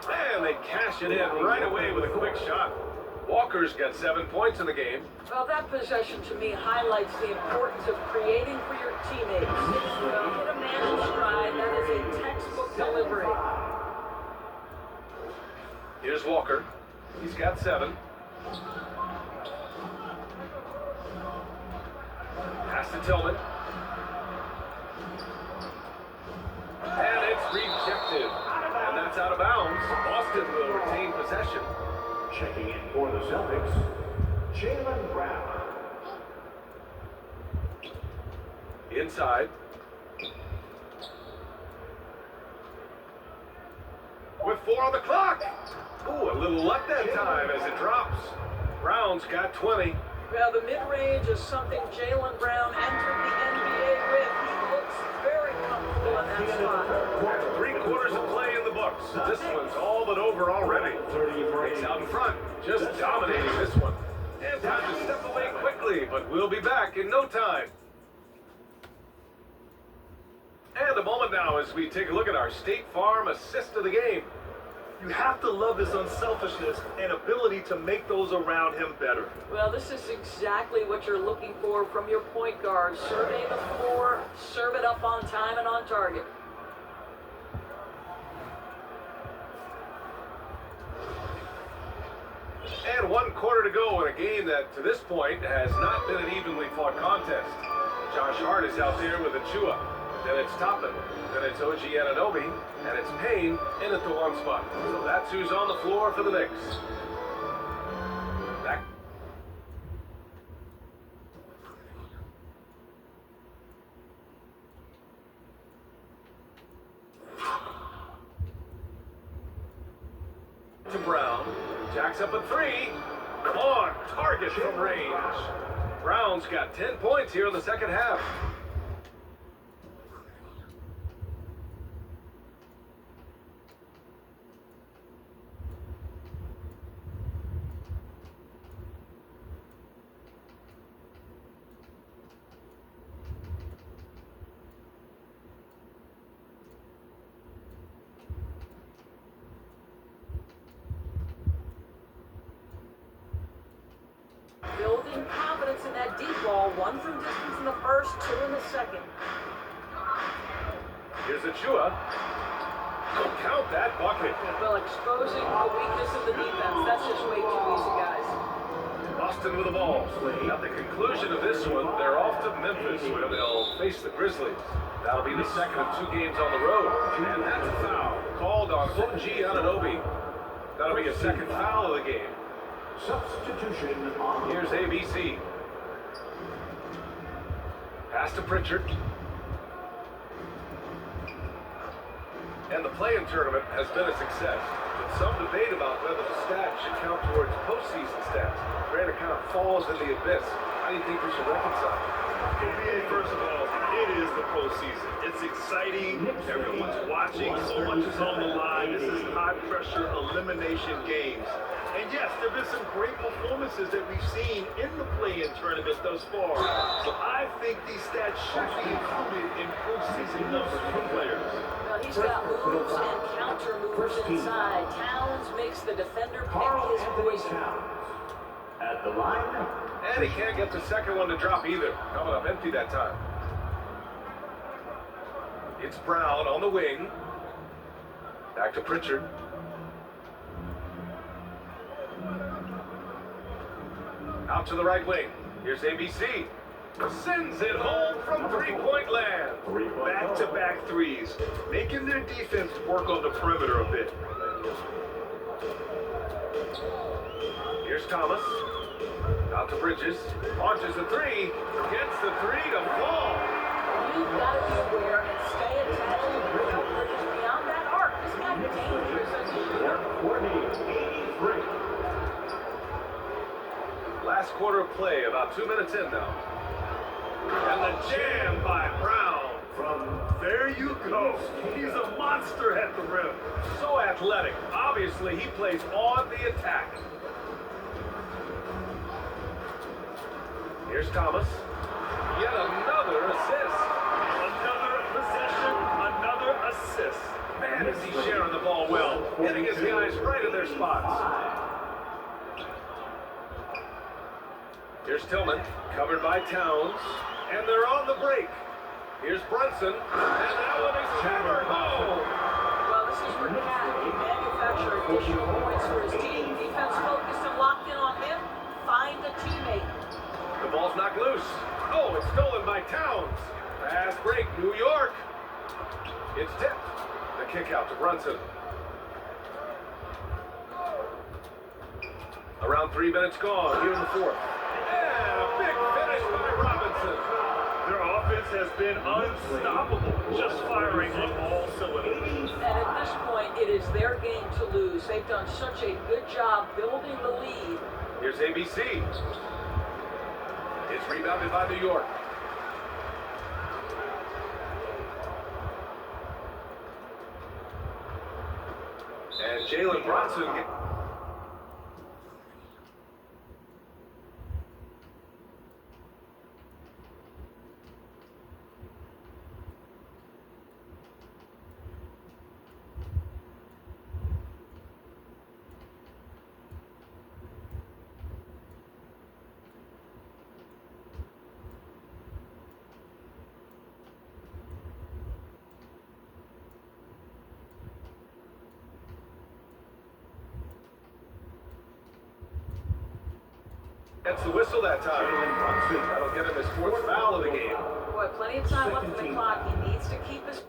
And they cash it in right away with a quick shot. Walker's got 7 points in the game. Well, that possession to me highlights the importance of creating for your teammates. Well, hit a man in stride. That is a textbook delivery. Here's Walker. He's got 7. Pass to Tillman. And it's rejected. And that's out of bounds. Boston will retain possession. Checking in for the Celtics, Jaylen Brown. Inside. With 4 on the clock. Ooh, a little luck that time as it drops. Brown's got 20. Well, the mid-range is something Jaylen Brown entered the NBA with. He looks very comfortable in that spot. 3 quarters of play in the books. This one's all but over already. Knicks out in front, just dominating this one. And time to step away quickly, but we'll be back in no time. And a moment now as we take a look at our State Farm assist of the game. You have to love his unselfishness and ability to make those around him better. Well, this is exactly what you're looking for from your point guard. Survey the floor, serve it up on time and on target. And 1 quarter to go in a game that, to this point, has not been an evenly fought contest. Josh Hart is out there with Achua. Then it's Toppin. Then it's OG Anunoby. And it's Payne in at the 1 spot. So that's who's on the floor for the Knicks. Back. To Brown. Jacks up a 3. On target from range. Brown's got 10 points here in the second half. that deep ball. One from distance in the first, two in the second. Here's Achua. Count that bucket. Well, exposing the weakness of the defense. That's just way too easy, guys. Boston with the ball. At the conclusion of this one, they're off to Memphis, where they'll face the Grizzlies. That'll be the second of 2 games on the road. And that's a foul called on OG Anunoby. That'll be a second foul of the game. Substitution on. Here's ABC. Pass to Pritchard. And the play-in tournament has been a success. With some debate about whether the stats should count towards postseason stats. Granted, it kind of falls in the abyss. How do you think we should reconcile? NBA, first of all, it is the postseason. It's exciting. Everyone's watching. So much is on the line. This is high-pressure elimination games. And yes, there have been some great performances that we've seen in the play-in tournament thus far. So I think these stats should be included in postseason numbers for players. Well, he's got moves and counter moves inside. Towns makes the defender pick his poison. At the line. And he can't get the second one to drop either. Coming up empty that time. It's Brown on the wing. Back to Pritchard. Out to the right wing. Here's ABC. Sends it home from three-point land. Back-to-back threes, making their defense work on the perimeter a bit. Here's Thomas. Out to Bridges. Launches the three. Gets the three to fall. You've got to be aware and stay attached to the Bridges beyond that arc. This guy dangerous as a shooter. 83. Last quarter of play, about 2 minutes in now. And the jam by Brown. There you go. He's a monster at the rim. So athletic. Obviously, he plays on the attack. Here's Thomas. Yet another assist. Another possession, another assist. Man, is he sharing the ball well. Hitting his guys right in their spots. Here's Tillman, covered by Towns. And they're on the break. Here's Brunson. And that one is hammered home. Well, this is where Cat can manufacture additional points for his team. Defense focused and locked in on him. Find a teammate. The ball's knocked loose. Oh, it's stolen by Towns. Fast break, New York. It's tipped. The kick out to Brunson. Around 3 minutes gone here in the fourth. And a big finish by Robinson. Their offense has been unstoppable, just firing on all cylinders. And at this point, it is their game to lose. They've done such a good job building the lead. Here's ABC. It's rebounded by New York. And Jalen Brunson. Gets the whistle that time. That'll get him his fourth foul of the game. Boy, plenty of time left in the clock. He needs to keep his...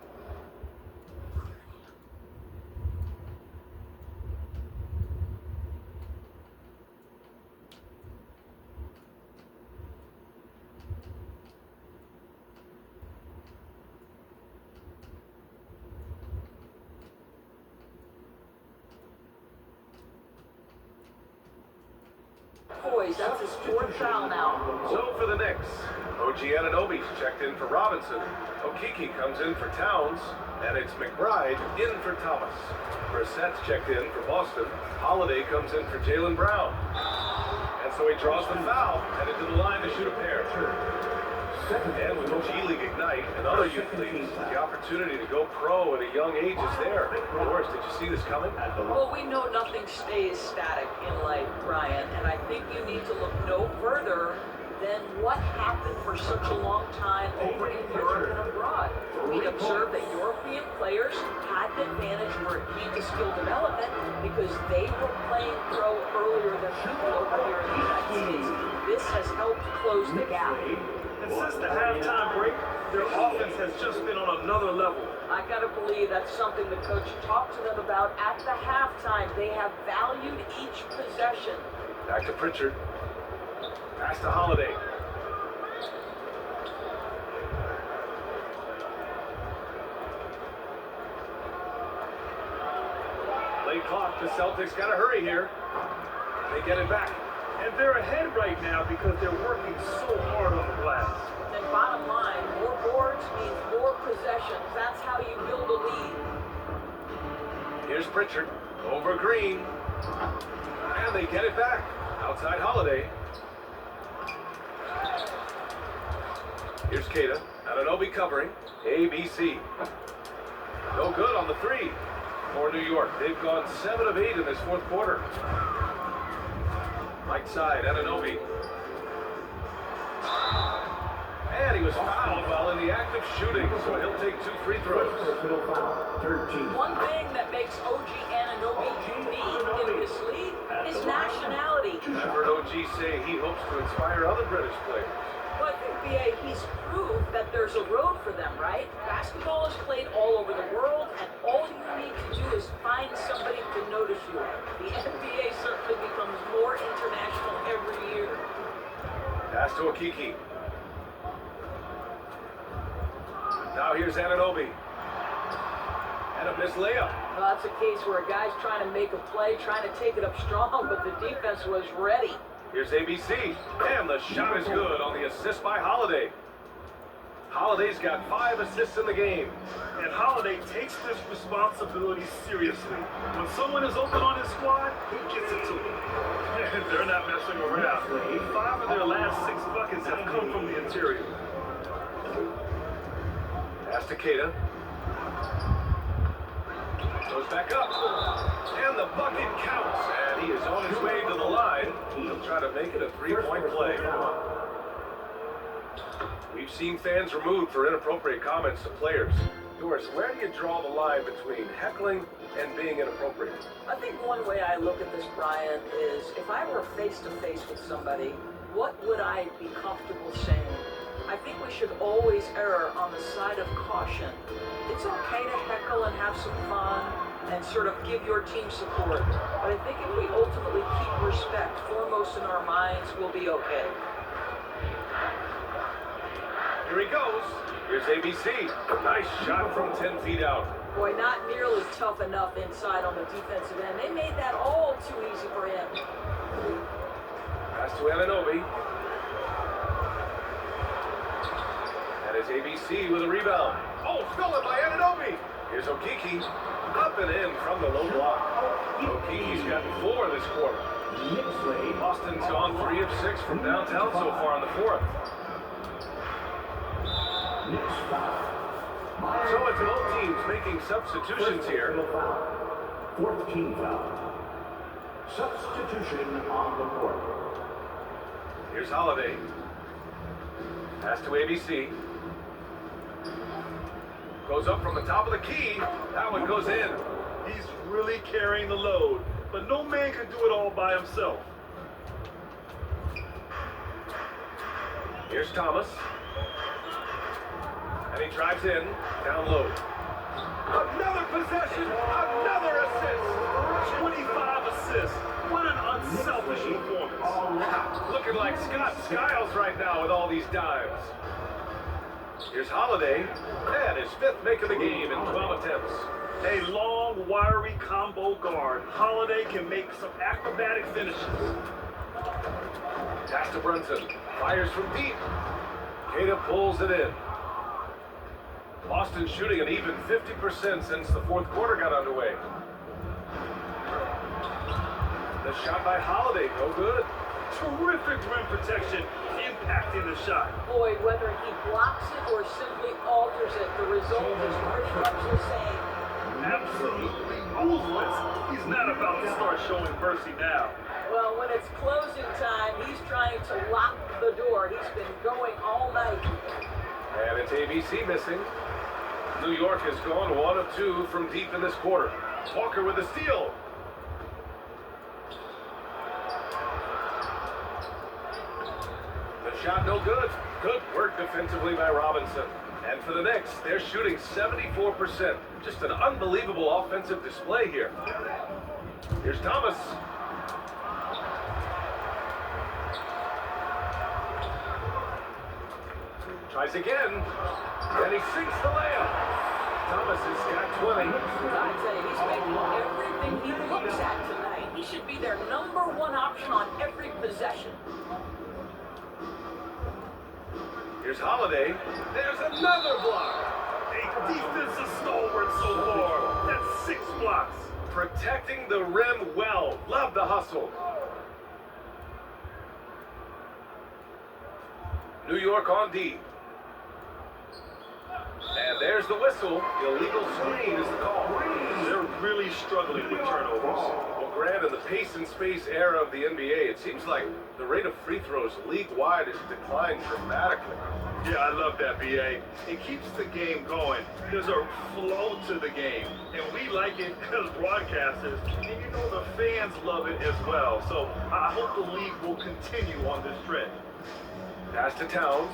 poised. That's his fourth foul now. So for the Knicks, OG Anunoby's checked in for Robinson. Okeke comes in for Towns. And it's McBride in for Thomas. Brissett's checked in for Boston. Holiday comes in for Jalen Brown. And so he draws the foul, headed to the line to shoot a pair. And with G League Ignite and other youth leagues, the opportunity to go pro at a young age is there. Doris, did you see this coming? Well, we know nothing stays static in life, Brian, and I think you need to look no further then what happened for such a long time over in Europe and abroad? We observed that European players had an advantage where it came to skill development because they were playing pro earlier than people over here in the United States. This has helped close the gap. And since the halftime break, their offense has just been on another level. I gotta believe that's something the coach talked to them about at the halftime. They have valued each possession. Back to Pritchard. Pass to Holiday. Late clock. The Celtics got to hurry here. They get it back. And they're ahead right now because they're working so hard on the glass. And bottom line, more boards means more possessions. That's how you build a lead. Here's Pritchard. Over Green. And they get it back. Outside Holiday. Here's Kata. Anunoby covering. ABC. No good on the three for New York. They've gone 7 of 8 in this fourth quarter. Right side, Anunoby. And he was fouled while in the act of shooting, so he'll take 2 free throws. One thing that makes OG Anunoby unique in this league is nationality. I've heard OG say he hopes to inspire other British players. But BA, he's proved that there's a road for them, right? Basketball is played all over the world, and all you need to do is find somebody to notice you. The NBA certainly becomes more international every year. Pass to Okiki. Now here's Anunoby. And a missed layup. Well, that's a case where a guy's trying to make a play, trying to take it up strong, but the defense was ready. Here's ABC. And the shot is good on the assist by Holiday. Holiday's got 5 assists in the game. And Holiday takes this responsibility seriously. When someone is open on his squad, he gets it to them. And they're not messing around. 5 of their last 6 buckets have come from the interior. Pass to Kata. Goes back up. And the bucket counts. And he is on his way to the line. He'll try to make it a 3-point play. We've seen fans removed for inappropriate comments to players. Doris, where do you draw the line between heckling and being inappropriate? I think one way I look at this, Brian, is if I were face-to-face with somebody, what would I be comfortable saying? I think we should always err on the side of caution. It's okay to heckle and have some fun and sort of give your team support. But I think if we ultimately keep respect foremost in our minds, we'll be okay. Here he goes. Here's ABC. Nice shot from 10 feet out. Boy, not nearly tough enough inside on the defensive end. They made that all too easy for him. Pass to Anunoby. That is ABC with a rebound. Oh, stolen by Anunoby. Here's Okiki. Up and in from the low block. Okiki's gotten 4 this quarter. Boston's gone 3 of 6 from downtown so far in the fourth. So it's both teams making substitutions here. 4th team foul. Substitution on the court. Here's Holiday. Pass to ABC. Goes up from the top of the key. That one goes in. He's really carrying the load, but no man can do it all by himself. Here's Thomas. And he drives in, down low. Another possession, another assist. 25 assists. What an unselfish performance. Looking like Scott Skiles right now with all these dimes. Here's Holiday, and his 5th make of the game in 12 attempts. A long, wiry combo guard. Holiday can make some acrobatic finishes. Pass to Brunson. Fires from deep. Kata pulls it in. Boston shooting an even 50% since the fourth quarter got underway. The shot by Holiday, no good. Terrific rim protection, impacting the shot. Boy, whether he blocks it or simply alters it, the result is pretty much the same. Absolutely ruthless. He's not about to start showing mercy now. Well, when it's closing time, he's trying to lock the door. He's been going all night. And it's ABC missing. New York has gone 1 of 2 from deep in this quarter. Walker with a steal. The shot no good. Good work defensively by Robinson. And for the Knicks, they're shooting 74%. Just an unbelievable offensive display here. Here's Thomas. Tries again. And he sinks the layup. Thomas has got 20. I'd say he's making everything he looks at tonight. He should be their #1 option on every possession. Here's Holiday. There's another block. A defensive stalwart so far. That's 6 blocks. Protecting the rim well. Love the hustle. New York on D. And there's the whistle. Illegal screen is the call. They're really struggling with turnovers. Well, Grant, in the pace and space era of the NBA, it seems like the rate of free throws league-wide has declined dramatically. Yeah, I love that, BA. It keeps the game going. There's a flow to the game, and we like it as broadcasters, and you know the fans love it as well. So I hope the league will continue on this trend. Pass to Towns.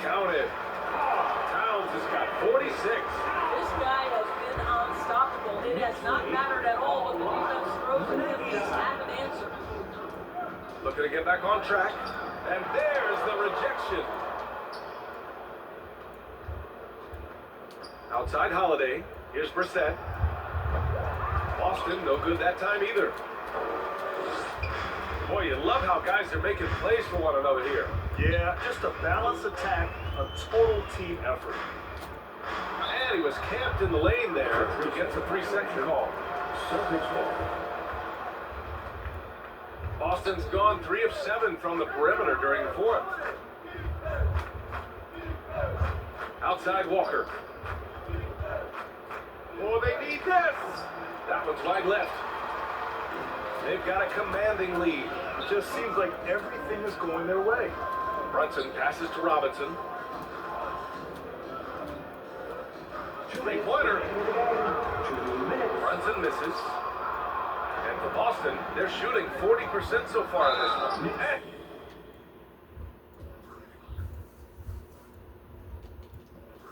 Count it. Towns has got 46. This guy has been unstoppable. It has not mattered at all what the defense throws at him. He's had an answer. Looking to get back on track. And there's the rejection. Outside Holiday. Here's Brissett. Boston, no good that time either. Boy, you love how guys are making plays for one another here. Yeah, just a balanced attack, a total team effort. And he was camped in the lane there. He gets a 3-second call. Celtics ball. Boston's gone 3 of 7 from the perimeter during the fourth. Outside Walker. Oh, they need this. That one's wide left. They've got a commanding lead. It just seems like everything is going their way. Brunson passes to Robinson. Three-pointer. Brunson misses. And for Boston, they're shooting 40% so far in this one.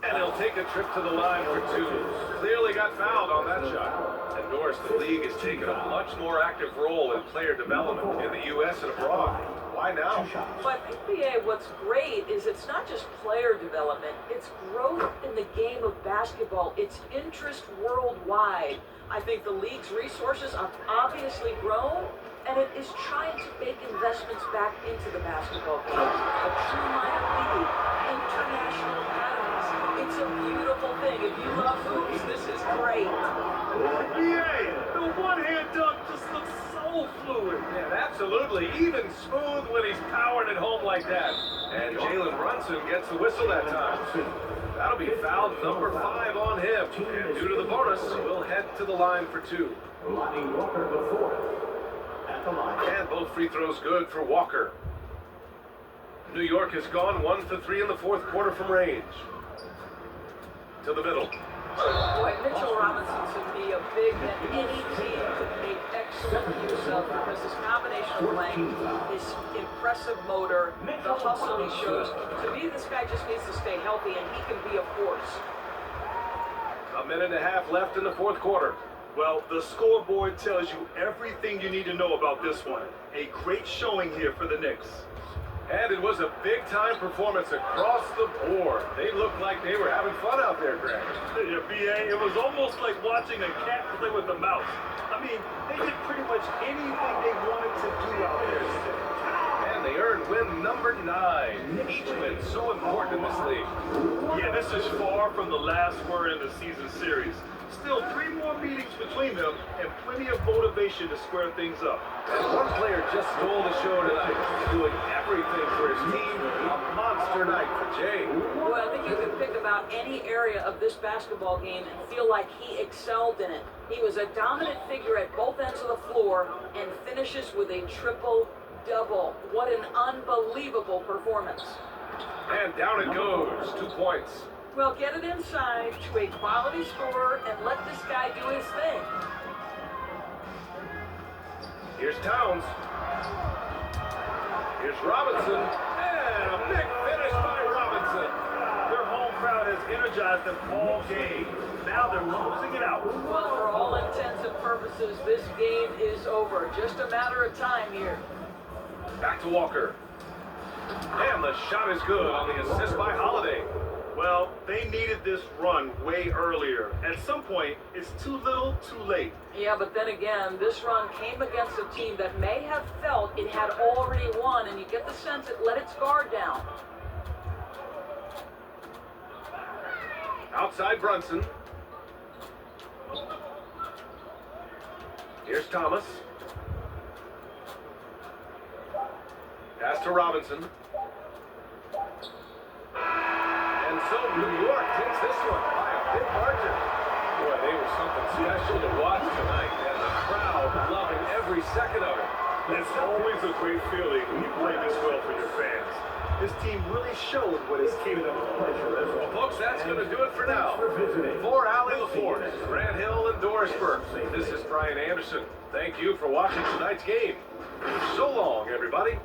And he'll take a trip to the line for 2. Clearly got fouled on that shot. And Norris, the league has taken a much more active role in player development in the U.S. and abroad. Why now? But NBA, what's great is it's not just player development, it's growth in the game of basketball. It's interest worldwide. I think the league's resources have obviously grown, and it is trying to make investments back into the basketball game. A true minor league, international academies. It's a beautiful thing. If you love hoops, this is great. Yeah, the one-hand dunk just looks so fluid. Yeah, absolutely. Even smooth when he's powered it home like that. And Jalen Brunson gets the whistle that time. That'll be foul number 5 on him. And due to the bonus, we'll head to the line for 2. Lonnie Walker the fourth. At the line. And both free throws good for Walker. New York has gone 1 for 3 in the fourth quarter from range. To the middle. Boy, Mitchell Robinson to be a big that any team could make excellent use of because his combination of length, his impressive motor, the hustle he shows. To me, this guy just needs to stay healthy and he can be a force. A minute and a half left in the fourth quarter. Well, the scoreboard tells you everything you need to know about this one. A great showing here for the Knicks. And it was a big-time performance across the board. They looked like they were having fun out there, Greg. Yeah, BA, it was almost like watching a cat play with a mouse. I mean, they did pretty much anything they wanted to do out there today. And And they earn win number 9. Each win so important in this league. Yeah, this is far from the last word in the season series. Still 3 more meetings between them and plenty of motivation to square things up. And one player just stole the show tonight, doing everything for his team. A monster night for Jay. Well, I think you can pick about any area of this basketball game and feel like he excelled in it. He was a dominant figure at both ends of the floor and finishes with a triple-double. What an unbelievable performance. And down it goes. 2 points. Well, get it inside to a quality scorer and let this guy do his thing. Here's Towns. Here's Robinson. And a big finish by Robinson. Their home crowd has energized them all game. Now they're closing it out. Well, for all intents and purposes, this game is over. Just a matter of time here. Back to Walker. And the shot is good on the assist by Holiday. Well, they needed this run way earlier. At some point, it's too little, too late. Yeah, but then again, this run came against a team that may have felt it had already won, and you get the sense it let its guard down. Outside Brunson. Here's Thomas. Pass to Robinson. And so New York takes this one by a big margin. Boy, they were something special to watch tonight, and the crowd loving every second of it. It's always a great feeling when you play this well for your fans. This team really showed what it's capable of. Well, folks, that's going to do it for now. For Allie LaForce, Grant Hill, and Dorisburg, this is Brian Anderson. Thank you for watching tonight's game. So long, everybody.